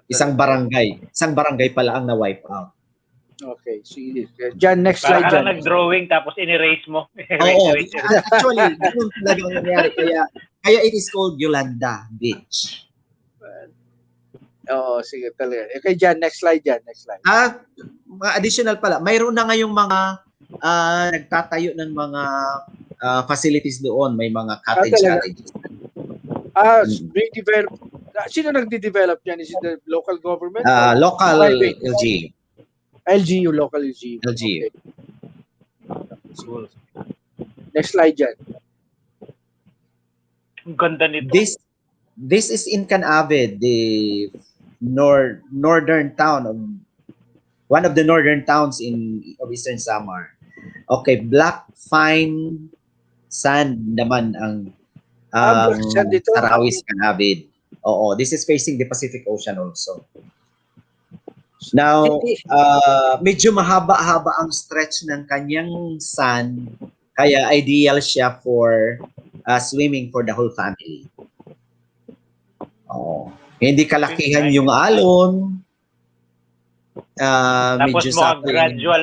Isang barangay pala ang na-wipe out. Okay, sige. Jan, next slide. Parang nag-drawing tapos in-erase mo. Oo, actually, ganun talaga ang nangyari. Kaya it is called Yolanda Beach. Oo, sige talaga. Okay, Jan, next slide. Mga additional pala, mayroon na ngayong mga nagtatayo ng mga facilities doon. May mga cottages. Sino nagde-develop yan? Is it the local government? Local LGU. LGU, local LGU. LGU. Okay. Next slide dyan. Ang ganda nito. This is in Canavid, the northern town of one of the northern towns of Eastern Samar. Okay, black fine sand naman ang Sarawis Canavid. Oo, this is facing the Pacific Ocean also. Now, medyo mahaba-haba ang stretch ng kanyang sand, kaya ideal siya for swimming for the whole family. Hindi kalakihan yung alon. Tapos mo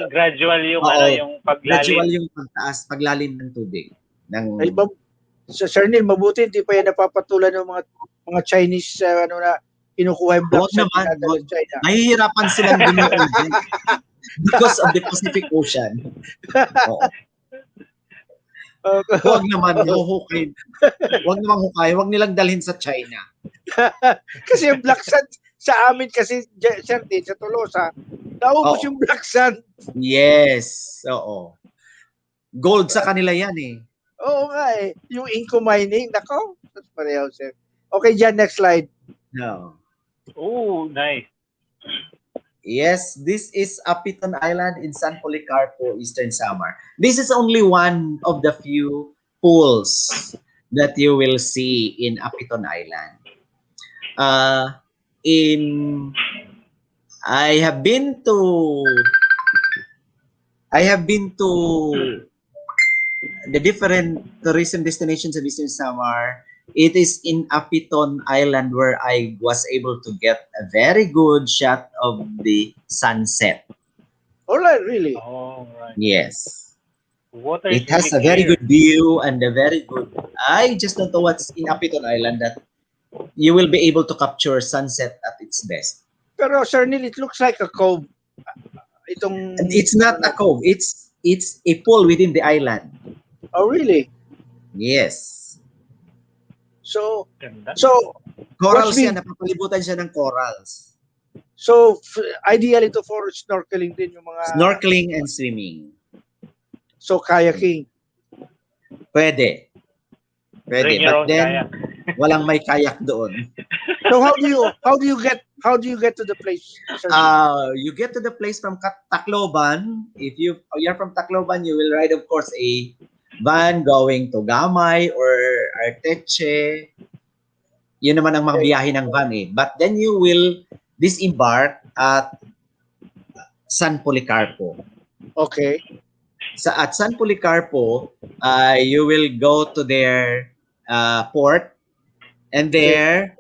gradual yung yung paglalim. Gradual yung paglalim ng tubig. Sir Neil, mabuti hindi pa yan napapatulan ng mga Chinese na kinukuha yung black sand sa China. Mahihirapan silang gumuon because of the Pacific Ocean. Huwag naman huhukayin. Huwag nilang dalhin sa China. Kasi yung black sand sa amin kasi, Sir Neil, sa Tolosa, naubos yung black sand. Yes, oo. Gold sa kanila yan eh. Oo nga eh. Yung inco mining, nako. That's pareho, sir. Okay, Jan, next slide. No. Oh, nice. Yes, this is Apiton Island in San Policarpo, Eastern Samar. This is only one of the few pools that you will see in Apiton Island. I have been to the different tourism destinations of Eastern Samar. It is in Apiton Island where I was able to get a very good shot of the sunset. All right, really? Oh, right. Yes. Water It has a very good view and a very good. I just don't know what's in Apiton Island that you will be able to capture sunset at its best. Pero Sir Neil, it looks like a cove. It's not a cove. It's a pool within the island. Oh, really? Yes. So corals yan, napapalibutan siya ng corals. So ideal ito for snorkeling din yung mga snorkeling and swimming. So kayaking. Pwede, but then walang may kayak doon. So how do you get to the place? You get to the place from Tacloban. If you're from Tacloban, you will ride, of course, a van going to Gamay or Arteche. Yun naman ang magbiyahe ng van eh. But then you will disembark at San Policarpo. Okay. at San Policarpo, you will go to their port, and there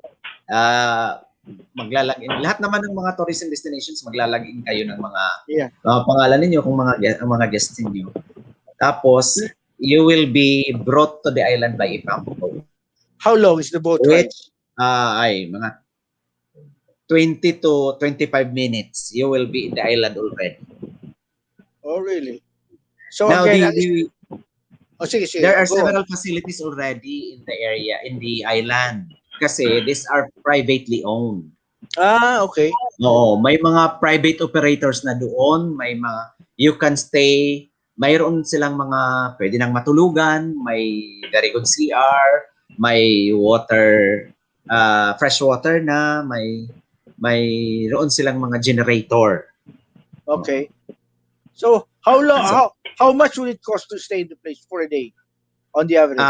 maglalagin lahat naman ng mga tourism destinations, maglalagin kayo ng mga Yeah. pangalan ninyo kung mga guests niyo. Tapos you will be brought to the island by a pump boat, How long is the boat ride? which ay mga 20 to 25 minutes you will be in the island already. Oh, really? So Now again, sige. there are Go on. several facilities already in the area, in the island, kasi these are privately owned. Okay. Oo, may mga private operators na doon, may mga you can stay, mayroon silang mga pwede nang matulugan, may very good CR, may water, fresh water na, mayroon silang mga generator. Okay. So how long? How much will it cost to stay in the place for a day, on the average?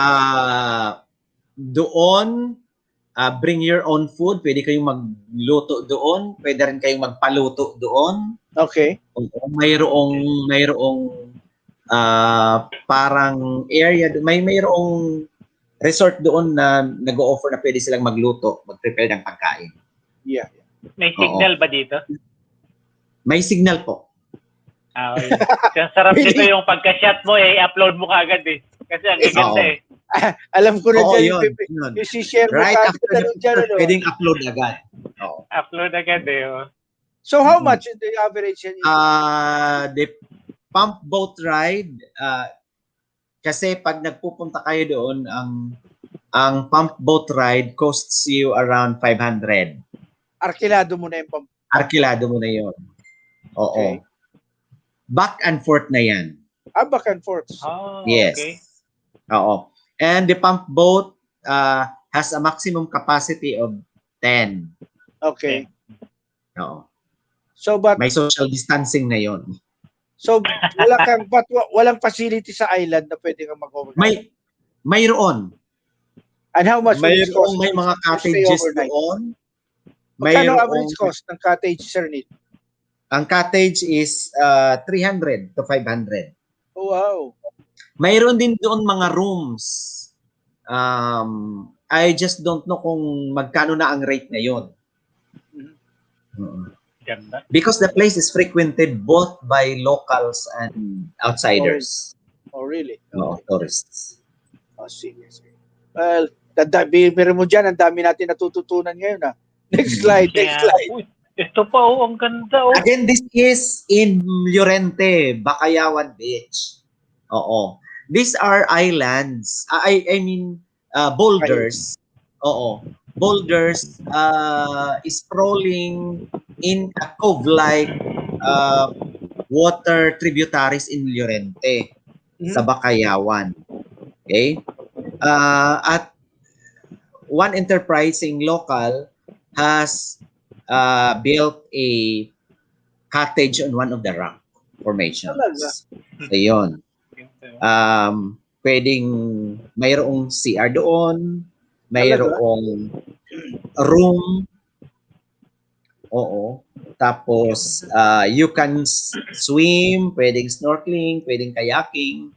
Doon, bring your own food. Pwede kayong magluto doon. Pwede rin kayong magpaluto doon. Okay. Mayroong parang area, mayroong resort doon na nag-o-offer na pwede silang magluto, mag-prepare ng pagkain. Yeah. May signal ba dito? May signal po. Okay. Ang sarap nito yung pagka-shot mo i-upload mo kaagad eh. Kasi ang gaganda eh. Alam ko na Oo, dyan. yun. Yung share mo Right kagad after the dyan, picture, pwedeng upload agad. Oo. Upload agad eh. Oh. So how much is the average? The pump boat ride, kasi pag nagpupunta kayo doon, ang pump boat ride costs you around 500. Arkilado mo na yung pump. Arkilado mo na yun. Oo. Okay. Back and forth na yan. Back and forth. Oh, Yes. okay. Oo. And the pump boat has a maximum capacity of 10. Okay. Oo. So but May social distancing na yon. so walang facility sa island na pwede kang mag-overnight. Mayroon. And how much will it cost? May mga to stay cottages overnight? doon. Magkano average cost ng cottage, Sir Nit? Ang cottage is 300 to 500. Oh, wow. Mayroon din doon mga rooms. I just don't know kung magkano na ang rate ngayon. Ganda. Because the place is frequented both by locals and outsiders. Oh, really? No, tourists. Oh, sige. Well, biro mo dyan, ang dami natin natututunan ngayon. Next slide. Uy, ito pa ang ganda Again, this is in Llorente, Bacayawan Beach. Oo. These are islands. I mean, boulders. Oo. Boulders sprawling in a cove-like water tributaries in Llorente sa Bacayawan. Okay? At one enterprising local has built a cottage on one of the rock formations. Ayun. Pwedeng mayroong CR doon, mayroong room. Oo. Tapos you can swim, pwedeng snorkeling, pwedeng kayaking.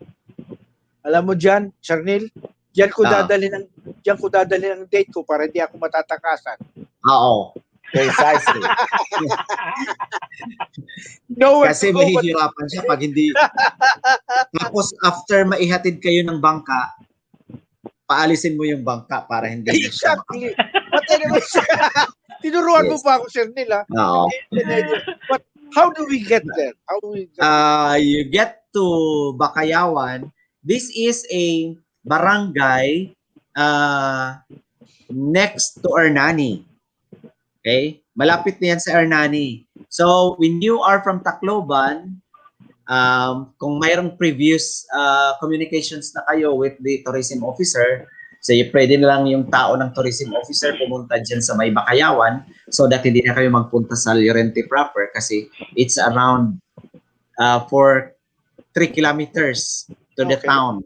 Alam mo dyan, Charnel, diyan ko dadalhin ang date ko para hindi ako matatakasan. Oo. Precisely. No, Kasi mahihirapan siya pag hindi. Tapos after maihatid kayo ng bangka, paalisin mo yung bangka para hindi siya exactly. But anyway, tinuruan mo pa ako, Sir Nil, Oo. But how do we get there? How do we get there? You get to Bacayawan. This is a barangay next to Hernani. Okay? Malapit na yan sa Hernani. So, when you are from Tacloban, kung mayroong previous communications na kayo with the tourism officer, so pwede na lang yung tao ng tourism officer pumunta dyan sa may Bacayawan so that hindi na kayo magpunta sa Llorente proper kasi it's around 3 kilometers to the town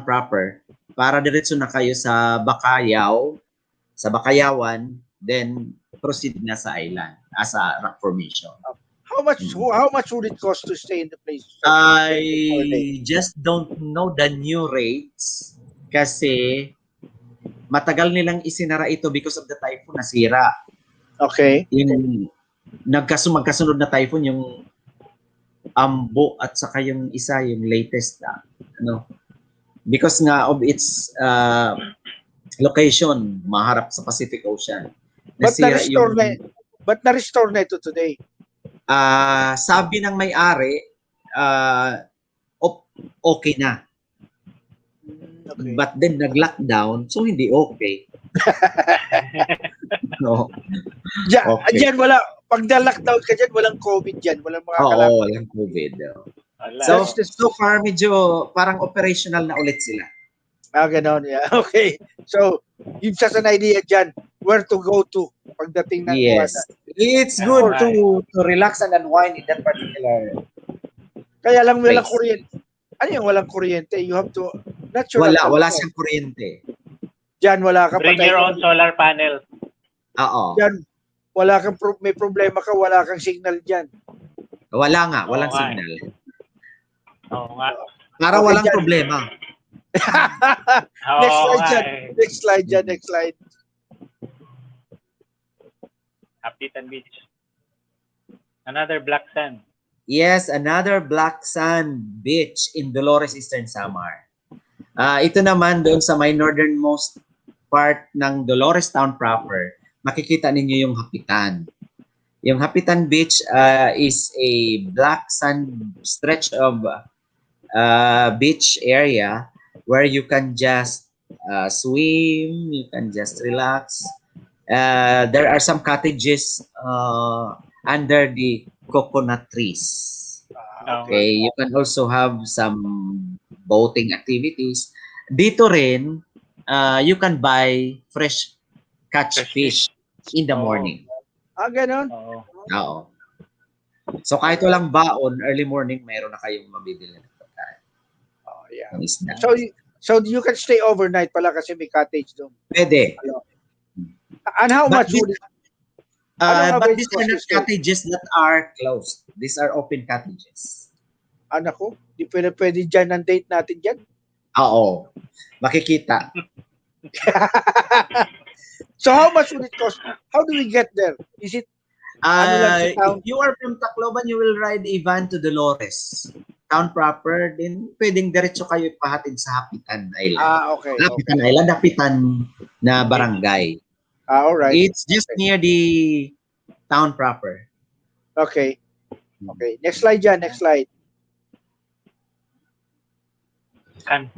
proper, para diretso na kayo sa Bacayawan, then proceed na sa island as a rock formation. How how much would it cost to stay in the place? For a day? I just don't know the new rates kasi matagal nilang isinara ito because of the typhoon nasira. Okay. Yung magkasunod na typhoon yung Ambo at saka yung isa yung latest na because nga of its location maharap sa Pacific Ocean. But Nasira na-restore na ito today. Sabi ng may-ari okay na. Okay. But then nag-lockdown, so hindi okay. No. Okay. Diyan wala, pag na-lockdown ka dyan, walang COVID dyan. Walang makakalaman. Oo, walang COVID. Wala. So far, medyo parang operational na ulit sila. Ganon, yeah. Okay. So, gives us an idea dyan where to go to pagdating ng Yes. It's good to relax and unwind in that particular. Kaya lang walang place. kuryente. Ano yung walang kuryente? You have to, natural. Wala siyang kuryente. Diyan wala ka Bring your own solar panel. Oo. Diyan, wala kang may problema ka, wala kang signal diyan. Wala nga, walang Oo nga. signal. Oo nga. Para Okay, walang dyan. problema. Next Oo slide nga dyan. eh. Next slide dyan, next slide. Kapitan Beach. Another black sand. Yes, another black sand beach in Dolores, Eastern Samar. Ito naman doon sa may northernmost part ng Dolores Town proper, makikita ninyo yung Hapitan. Yung Hapitan Beach is a black sand stretch of beach area where you can just swim, you can just relax. There are some cottages under the coconut trees. Okay, you can also have some boating activities. Dito rin, you can buy fresh catch fish in the morning. Ganon. Oo. So kahit walang baon, early morning, mayroon na kayong mabibili na pagkain. Oh, yeah. Ng isda. So you can stay overnight pala kasi may cottage doon. Pwede. And how much would it? But these are not cottages that are closed. These are open cottages. Anak ko, di pwede dyan ang date natin dyan. Oo. Makikita. So how much would it cost? How do we get there? Is it If you are from Tacloban, you will ride a van to Dolores. Town proper, then pwedeng diretso kayo ipahatid sa Hapitan Island. Okay. Hapitan Island, Hapitan na barangay. All right. It's just near the town proper. Okay. Okay. Next slide dyan. Next slide.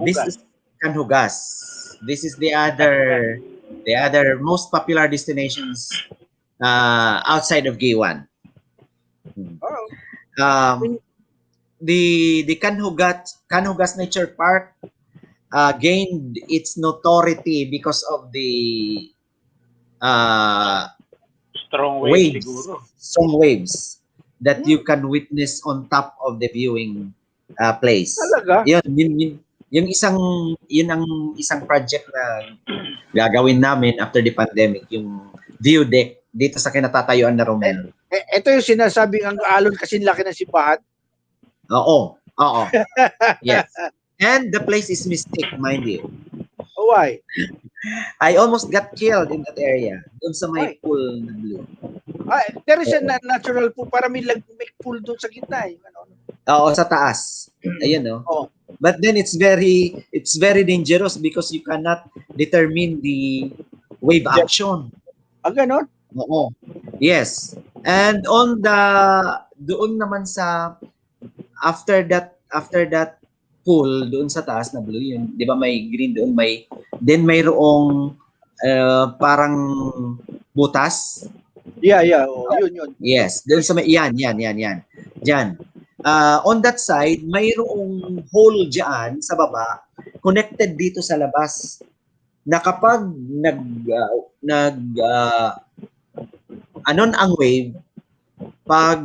This is Canhugas. This is the other most popular destinations outside of Gaywan. The Canhugas Nature Park gained its notoriety because of the strong waves siguro. Strong waves that you can witness on top of the viewing place. Talaga? Yun ang isang project na gagawin namin after the pandemic, yung view deck dito sa kinatatayuan na Rommel. Ito yung sinasabing ang alon kasi laki ng simbahan. Oo. Yes. And the place is mystic, mind you. Oh, why? I almost got killed in that area. Doon sa may pool na blue. There is a natural pool. Para may pool doon sa gitna. Oo, sa taas. Ayun, no? Oh. But then it's very dangerous because you cannot determine the wave action. Ganon? Oo. Yes. And doon naman sa after that pool doon sa taas na blue yun, 'di ba may green doon, mayroong parang butas. Yeah. Yun. Yes, doon sa may yan. Diyan. On that side, mayroong hole diyan sa baba connected dito sa labas. Na kapag anon ang wave, pag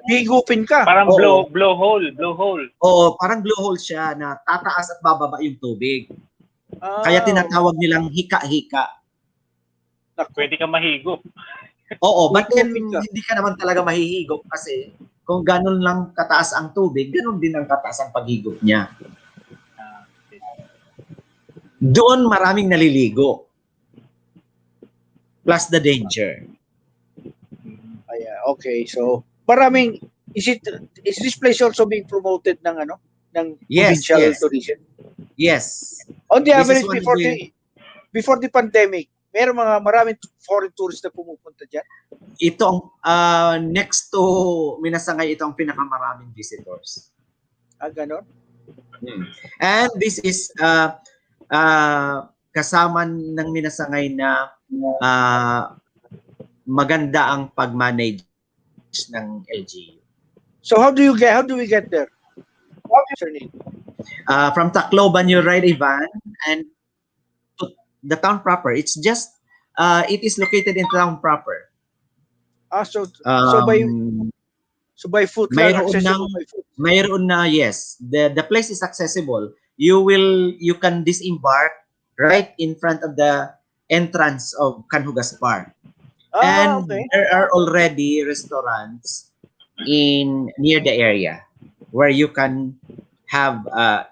higupin ka. Parang blow hole. Oo, parang blowhole siya na tataas at bababa yung tubig. Kaya tinatawag nilang hika-hika. Pwede ka mahigop. Oo, but then hindi ka naman talaga mahihigop kasi kung ganun lang kataas ang tubig, ganun din ang kataas ang paghigop niya. Okay. Doon maraming naliligo. Plus the danger. Okay, so maraming is this place also being promoted ng Yes, provincial yes. tourism? Yes. On the This is average one of before the pandemic, maraming foreign tourists na pumupunta diyan. Ito ang next to Minasangay, ito ang pinakamaraming visitors. Ganon? And this is kasama ng Minasangay na maganda ang pag-manage ng LGU. So how do we get there? Sir Nick? From Tacloban, you ride a van and to the town proper. It's just it is located in town proper. So by foot lang, mayroon accessible by foot. Mayroon na, yes. The place is accessible. You can disembark right in front of the entrance of Canhugas Park. And Okay. there are already restaurants near the area where you can have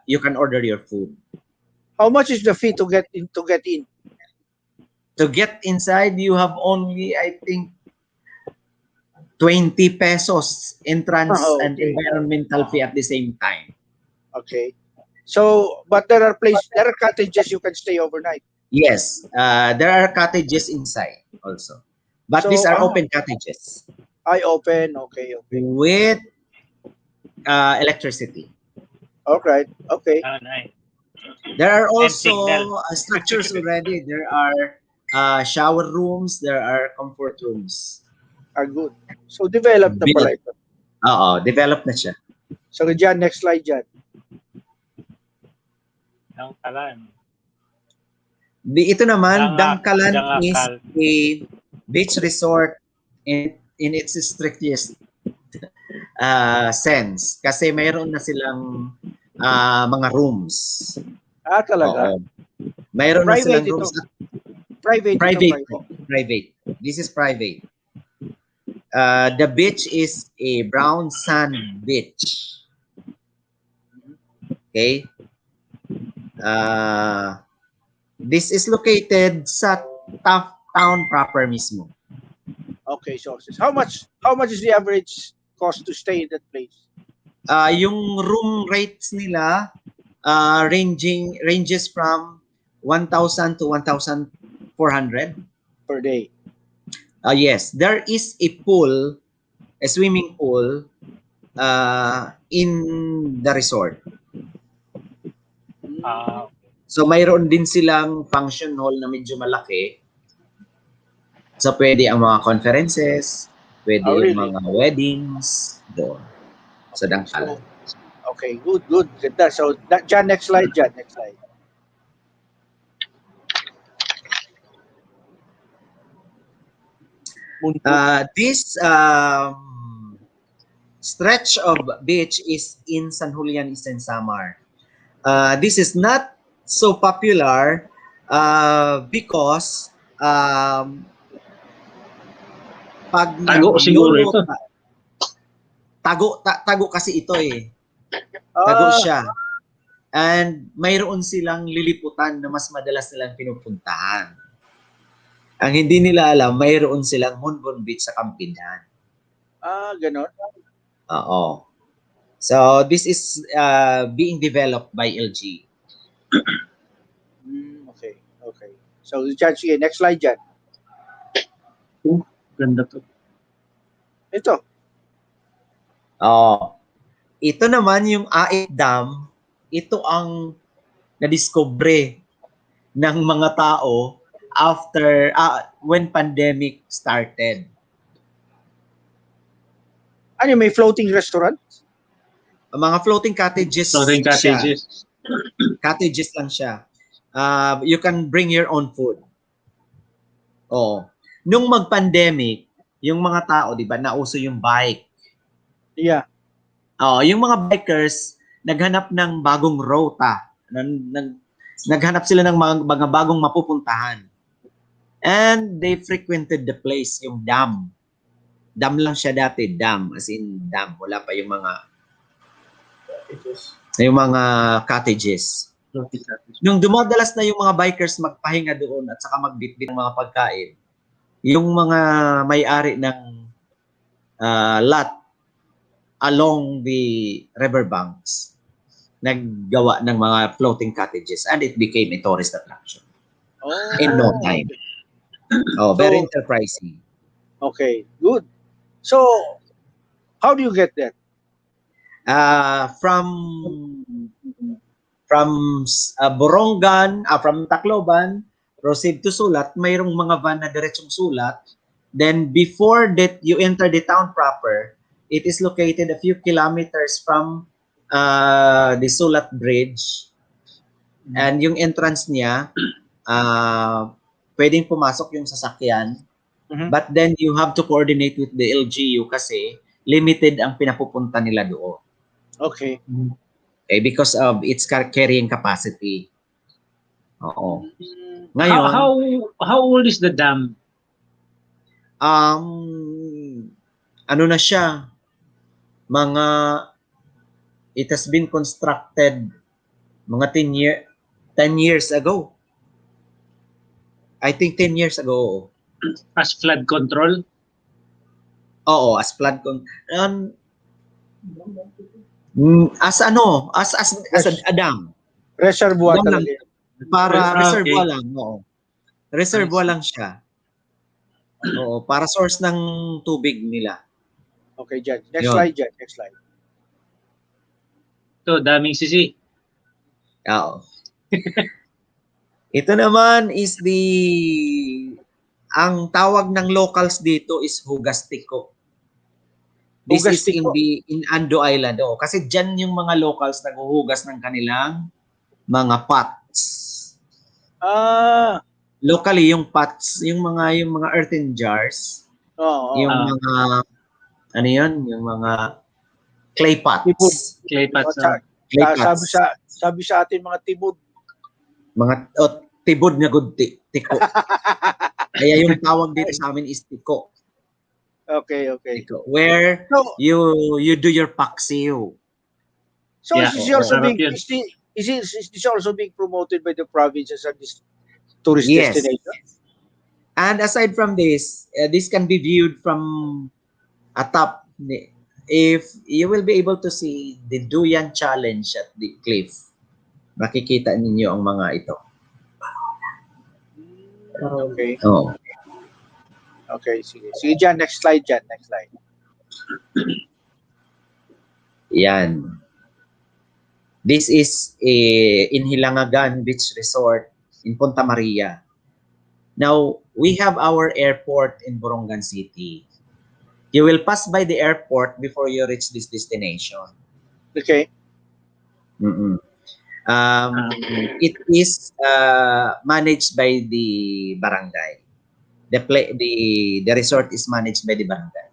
you can order your food. How much is the fee to get in? To get inside, you have only, I think, 20 pesos entrance and Okay. environmental fee at the same time. Okay. So, but there are cottages you can stay overnight. Yes, there are cottages inside also. But So, these are open cottages open. Okay. with electricity. Alright. Okay. Nice. There are also signal. structures already. There are shower rooms. There are comfort rooms. Are good. So, developed na pala ito. Developed na siya. So, dyan, next slide dyan. Dangkalan. Ito naman, Dangkalan is Dangakal. a beach resort in its strictest sense. Kasi mayroon na silang mga rooms. Talaga? Oo. Mayroon na Private silang rooms. Private. Private. This is private. The beach is a brown sand beach. Okay? This is located sa town proper mismo. Okay, so how much is the average cost to stay in that place? Yung room rates nila ranges from 1,000 to 1,400 per day. Yes, there is a swimming pool in the resort. So mayroon din silang function hall na medyo malaki. So pwede ang mga conferences, pwede yung mga weddings doon sa Dangkalan. Okay, good. Ganda. So John, next slide. This stretch of beach is in San Julian, Eastern Samar. This is not so popular because pag tago siguro ito. Tago kasi ito eh. Tago siya. And mayroon silang liliputan na mas madalas nilang pinupuntahan. Ang hindi nila alam, mayroon silang Monbon Beach sa Campinan. Ganon? Oo. So this is being developed by LG. Okay. So John, sige, next slide dyan. Ganda to. Ito. Ito naman yung Ait Dam. Ito ang nadiskubre ng mga tao after when pandemic started. Ano, may floating restaurant? Mga floating cottages. Floating cottages. Cottages lang siya. You can bring your own food. Nung mag-pandemic, yung mga tao, di ba, nauso yung bike. Yeah. Yung mga bikers, naghanap ng bagong rota. Naghanap sila ng mga bagong mapupuntahan. And they frequented the place, yung dam. Dam lang siya dati, dam, as in dam. Wala pa yung mga cottages. Nung dumadalas na yung mga bikers magpahinga doon at saka magbitbit ng mga pagkain, yung mga may-ari ng lot along the riverbanks naggawa ng mga floating cottages and it became a tourist attraction in no time. Oh, very So, enterprising. okay, good. So, how do you get that? From Borongan, from Tacloban, proceed to Sulat, mayroong mga van na diretsong Sulat. Then before that you enter the town proper, it is located a few kilometers from the Sulat Bridge. And yung entrance niya, pwedeng pumasok yung sasakyan. Mhm. But then you have to coordinate with the LGU kasi limited ang pinapupunta nila doon. Okay. Okay, because of its carrying capacity. Oo. Mm, Ngayon, How old is the dam? ano na siya? It has been constructed mga 10 years ago. I think 10 years ago. As flood control? Oo, as flood as a dam. reservoir Dam lang. talaga. Para Okay. reservoir lang, oo. Reservoir lang siya. Oo, para source ng tubig nila. Okay, Jan. Next Yun. slide, Jan. Next slide. So, daming sisi. Oo. Ito naman is ang tawag ng locals dito is Hugastiko. This is Hugastiko. in Ando Island. Oh, kasi diyan yung mga locals naghuhugas ng kanilang mga pots. Locally yung pots, yung mga earthen jars, yung mga ano yun, yung mga clay pots. Clay pots. Clay pots. Sabi sa atin mga tibod. Mga tibod na good tiko. Kaya yung tawag dito sa amin is tiko. Okay. Tiko. Where you do your paksiw. So Yeah, is this also being promoted by the provinces as this tourist destination? And aside from this, this can be viewed from atop. If you will be able to see the Duyan Challenge at the cliff, makikita ninyo ang mga ito. Okay. Oh. Okay, sige. Sige, Jan. Next slide, Jan. Next slide. Yan. This is in Hilangagan Beach Resort in Punta Maria. Now, we have our airport in Borongan City. You will pass by the airport before you reach this destination. Okay. It is managed by the barangay. The resort is managed by the barangay.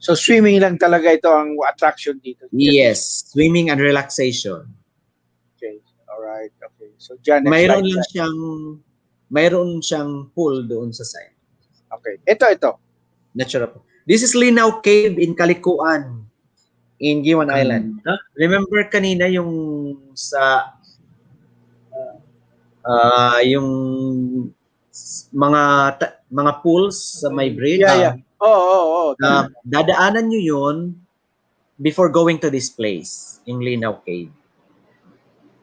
So swimming lang talaga ito ang attraction dito. Yes, swimming and relaxation. Okay. All right. Okay. So Jan, next slide. Mayroon siyang pool doon sa side. Okay. Ito. Natural pool. This is Linaw Cave in Kalikuan in Giwan Island. Remember kanina yung sa yung mga pools sa may bridge? Yeah. Oo. Dadaanan nyo yun before going to this place, yung Linaw Cave.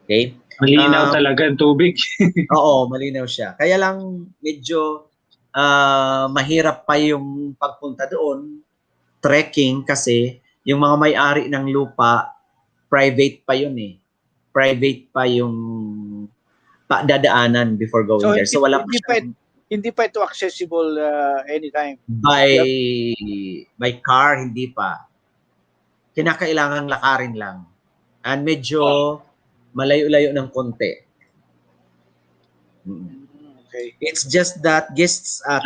Okay? Malinaw talaga ang tubig. Oo, malinaw siya. Kaya lang medyo mahirap pa yung pagpunta doon, trekking, kasi yung mga may-ari ng lupa, private pa yun eh. Private pa yung dadaanan before going there. So wala hindi pa ito accessible anytime. By car, hindi pa. Kinakailangan lakarin lang. And medyo malayo-layo ng konti. Okay. It's just that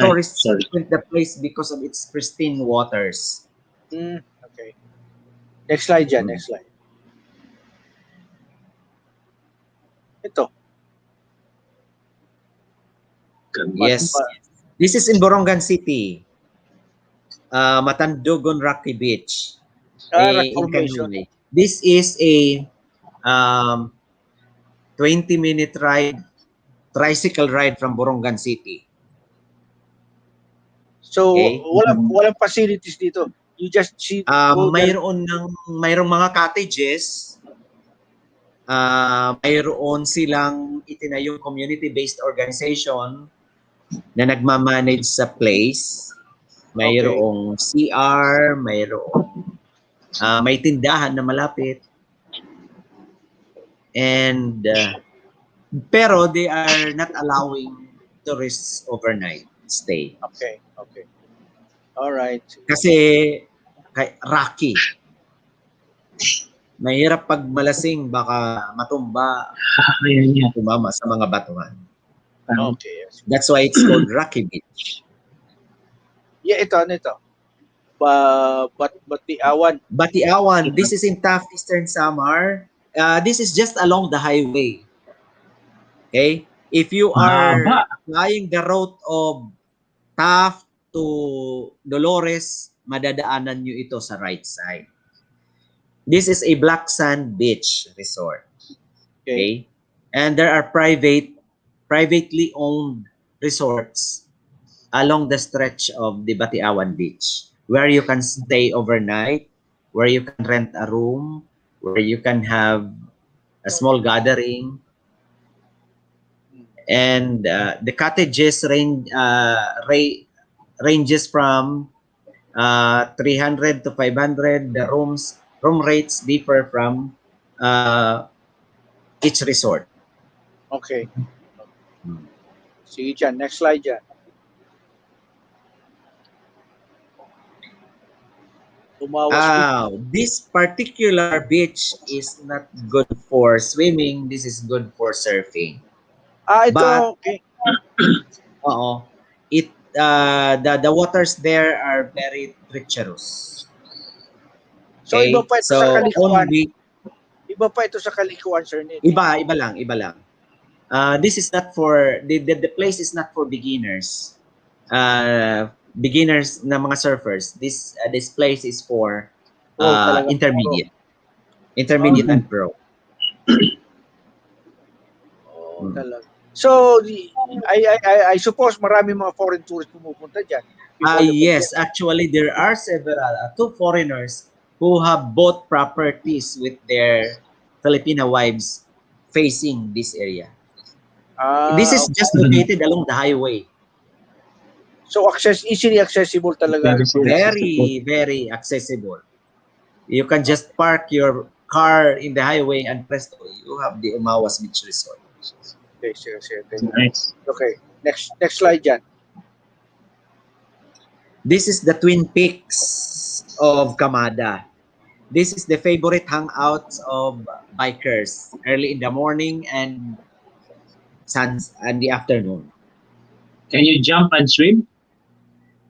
tourists frequent the place because of its pristine waters. Okay. Next slide, Jan. Next slide. Ito. Yes. This is in Borongan City. Matandugon Rocky Beach Rock in formation. Kanhulay. This is a um, 20-minute ride, tricycle ride from Borongan City. So, Okay? walang facilities dito. You just go there. Mayroong mga cottages. Mayroon silang itinayong community-based organization na nagmamanage sa place. Mayroong CR, mayroong may tindahan na malapit. And pero they are not allowing tourists overnight stay. Okay. All right. Kasi rocky. Mahirap pag malasing, baka matumba, Ayan yan. tumama sa mga batuhan. Okay. That's why it's called Rocky Beach. Yeah, ito. Batiawan. Batiawan, this is in Taft, Eastern Samar. This is just along the highway. Okay? If you are Mahaba. flying the route of Taft to Dolores, madadaanan nyo ito sa right side. This is a black sand beach resort. Okay? And there are privately owned resorts along the stretch of the Batiawan Beach where you can stay overnight, where you can rent a room, where you can have a small gathering. And the cottages ranges from 300 to 500. The room rates differ from each resort. Okay. Sige dyan. Next slide dyan. This particular beach is not good for swimming. This is good for surfing. Ito. But Okay. the waters there are very treacherous. So, Okay? iba pa ito sa kalikuan. Iba Sir Ned. Iba lang. This is not for the place is not for beginners. Beginners na mga surfers. This place is for intermediate. Intermediate and pro. Talaga. So, I suppose marami mga foreign tourists pumupunta dyan. Yes, actually there are several two foreigners who have bought properties with their Filipino wives facing this area. This is just located along the highway. So, easily accessible talaga. Very, very accessible. You can just park your car in the highway and presto, you have the Umawas Beach Resort. Okay, sige. Nice. Okay, next slide dyan. This is the Twin Peaks of Kamada. This is the favorite hangouts of bikers early in the morning and the afternoon. Can you jump and swim?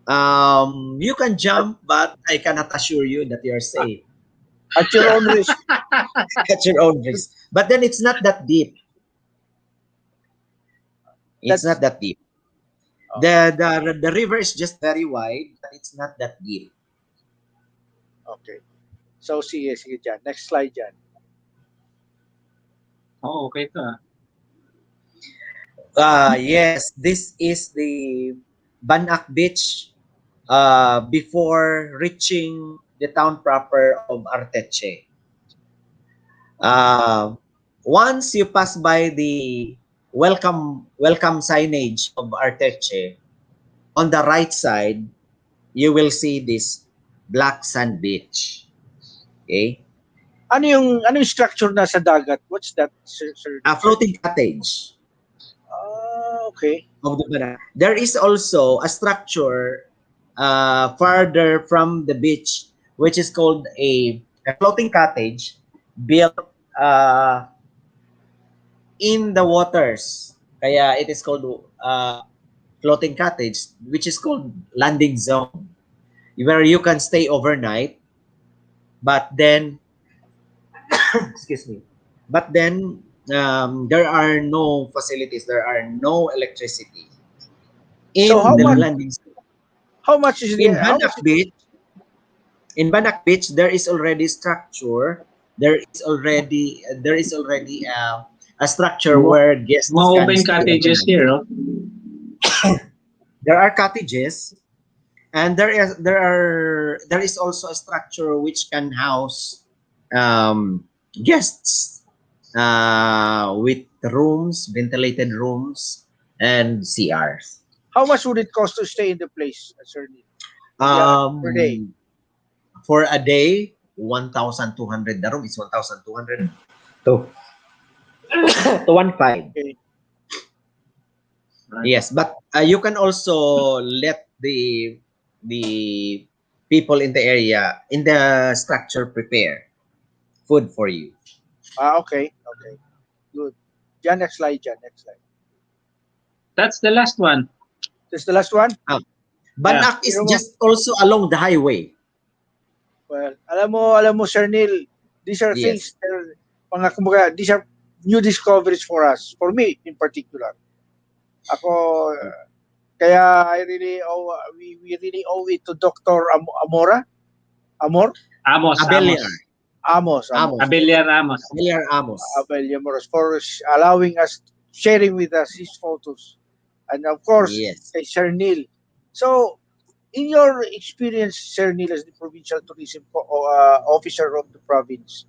You can jump, but I cannot assure you that you're safe. At your own risk. At your own risk. But then it's not that deep. It's not that deep. The river is just very wide, but it's not that deep. Okay. So, sige dyan. Next slide dyan. Oh, okay to. Yes, this is the Banak Beach before reaching the town proper of Arteche. Once you pass by the welcome signage of Arteche, on the right side, you will see this black sand beach. Okay? Ano yung structure na sa dagat? What's that, sir? A floating cottage. Okay. There is also a structure farther from the beach, which is called a floating cottage built in the waters. Kaya it is called floating cottage, which is called landing zone, where you can stay overnight. But then, excuse me. But then there are no facilities. There are no electricity in the landing zone. How much is the In how Banak much is Beach, in Banak Beach, there is already structure. There is already a structure Mo- where guests Mga can open stay cottages overnight. here, oh. There are cottages, and there is also a structure which can house guests with rooms, ventilated rooms, and CRs. how much would it cost to stay in the place, sir Neil? Yeah, per day. Um, for a day, 1,200. The room is 1,200 to to 1,500. Okay. Right. Yes, but you can also let the people in the area in the structure prepare food for you. Okay. Okay. Good. Jan, next slide, Jan. Next slide. That's the last one. This is the last one. Ah, Yeah. Banak is Pero mo, just also along the highway. well, alam mo, Sir Neil, these are Yes. things, mga kumbaga, these are new discoveries for us, for me in particular. Ako, kaya we really owe it to Dr. Amor, Amos, Abellar. Amos. Amos. Abellar Amos. Abellar Amos. Abel Moros for allowing us, sharing with us his photos. And of course, Yes. kay Sir Neil. So, in your experience, Sir Neil, as the Provincial Tourism Officer of the province,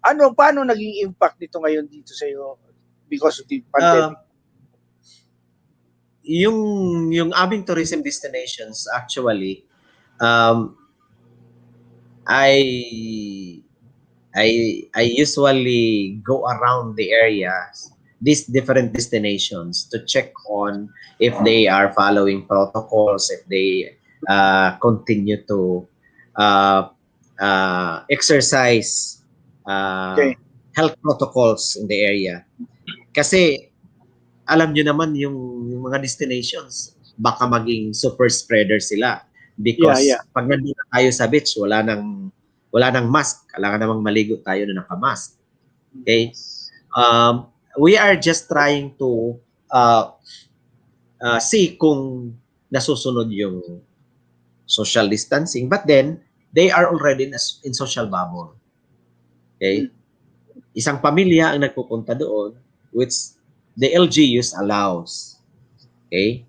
paano naging impact nito ngayon dito sa iyo because of the Uh, pandemic? yung aming tourism destinations actually, um, I I usually go around the areas, these different destinations, to check on if they are following protocols, if they continue to uh, exercise Okay. health protocols in the area. Kasi alam nyo naman yung mga destinations, baka maging super spreader sila. Yeah, yeah. Because pag nandun na tayo sa beach, wala nang mask. Kailangan namang maligo tayo na naka-mask. Okay? We are just trying to uh, see kung nasusunod yung social distancing. But then, they are already in social bubble. Okay? Isang pamilya ang nagpupunta doon, which the LGUs allows. Okay?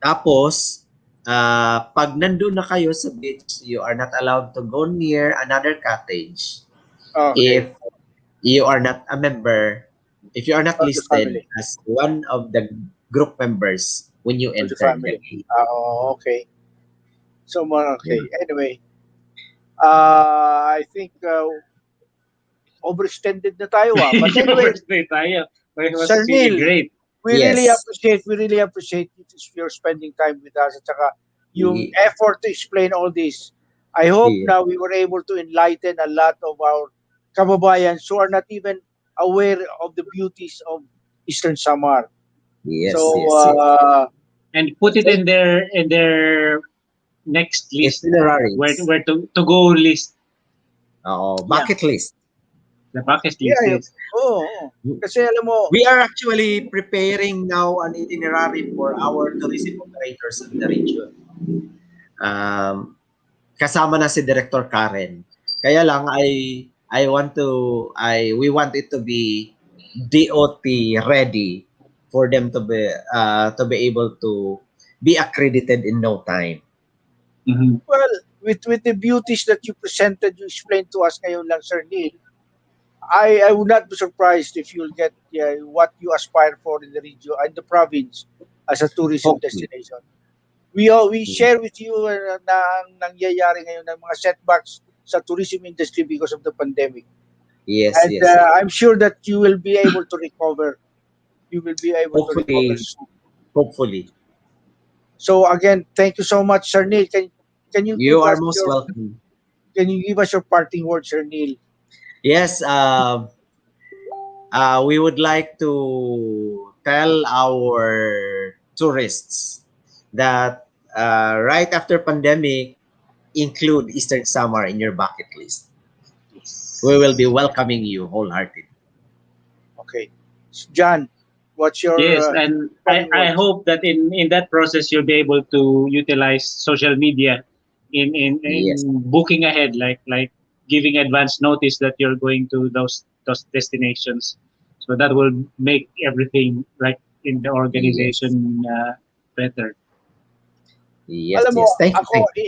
Tapos, pag nandun na kayo sa beach, you are not allowed to go near another cottage Okay. if you are not a member, if you are not Of the listed family. as one of the group members when you Of the enter the family. gate. Okay. So, okay. Yeah. Anyway, I think overextended na tayo But anyway, Overstay tayo. But it was Sir really Neil, great. we really Yes. appreciate your spending time with us at saka yung Ye- effort to explain all this. I hope Yeah. now we were able to enlighten a lot of our kababayans who are not even aware of the beauties of Eastern Samar. Yes, So, yes. And put it in their next list. Itineraries. Where to go list. Bucket list. The bucket yeah, list. oo. Kasi alam mo, We are actually preparing now an itinerary for our tourism operators in the region. Kasama na si Director Karen. Kaya lang we want it to be DOT ready for them to be able to be accredited in no time. Mhm. well, with the beauties that you presented, you explained to us ngayon lang, Sir Neil, I would not be surprised if you'll get what you aspire for in the region and the province as a tourism Hopefully. destination. We share with you na ang nangyayari ngayon ng mga setbacks sa tourism industry because of the pandemic. Yes, And yes. I'm sure that you will be able to recover. You will be able to recover Hopefully, soon. hopefully. So again, thank you so much, Sir Neil. Can you You give are us most welcome. your parting words, Sir Neil? Yes, we would like to tell our tourists that right after pandemic, include Eastern Samar in your bucket list. We will be welcoming you wholeheartedly. Okay, John. What's your Yes, and parting I words? hope that in that process you'll be able to utilize social media in Yes. booking ahead, like giving advance notice that you're going to those destinations. So that will make everything like in the Yes. organization better. Yes. Alam mo, Yes. Thank you. ako, Thank you.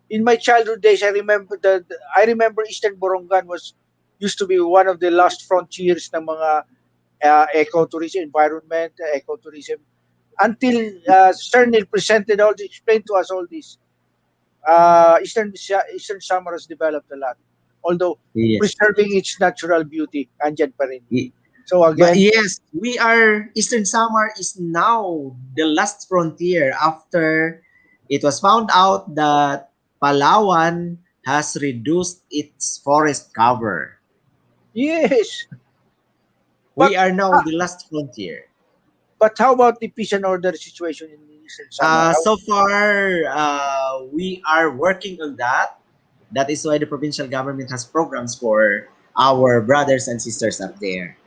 in my childhood days, I remember Eastern Borongan was used to be one of the last frontiers ng mga ecotourism, environment, ecotourism, until Sir Neil presented all, explained to us all this. Eastern Samar has developed a lot, although Yes. preserving its natural beauty, andyan pa rin. Ye- So But again, yes, we are Eastern Samar is now the last frontier after it was found out that Palawan has reduced its forest cover. yes, We but are now uh, the last frontier. but how about the peace and order situation in Eastern Samar? So far, we are working on that. That is why the provincial government has programs for our brothers and sisters up there.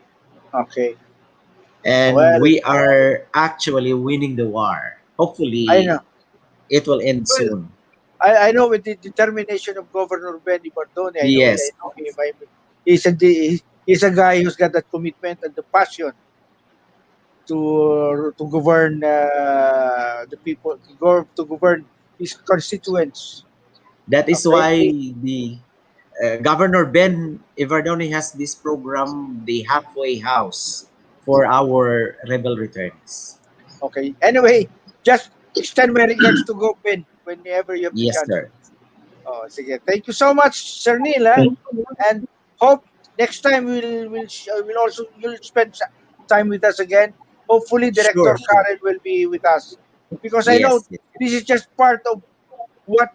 Okay, And well, we are actually winning the war. I know. Hopefully, it will end Well, soon. I know with the determination of Governor Benny Bardone, I Yes, know him. He's a guy who's got that commitment and the passion to govern the people, to govern his constituents. that is Okay, why the Governor Ben Ivardoni has this program, the halfway house, for our rebel returnees. okay. Anyway, just extend my regards to Gopin whenever you have the Yes, chance. sir. Oh, sige. Thank you so much, Sir Neil, ah. And hope next time we'll also you'll spend time with us again. Hopefully, Director Sure, sure. Karen will be with us because I know Yes, yes, this is just part of what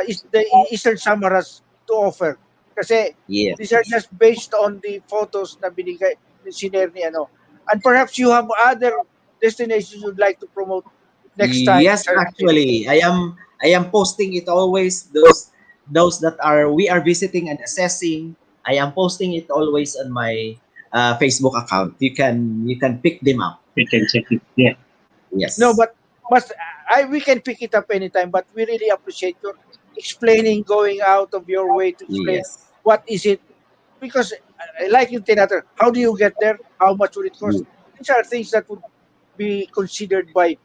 is the Eastern Samaras to offer. Kasi yes, these are yes. just based on the photos na binigay ni Siner ni ano. And perhaps you have other destinations you'd like to promote next time, Yes, Sir Neil. actually, I am posting it always. Those that are we are visiting and assessing. I am posting it always on my Facebook account. You can pick them up. We can check it. Yeah. No, Yes, but we can pick it up anytime. But we really appreciate your explaining, going out of your way to explain yes, what is it. Because I like you, Tinator. How do you get there? How much would it cost? ye- These are things that would be considered by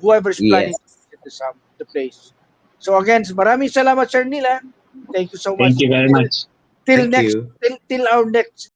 whoever's planning yes. to visit the place. So again, maraming salamat, Sir Nila. Thank you so Thank much. you very Till much. till Thank next you. till our next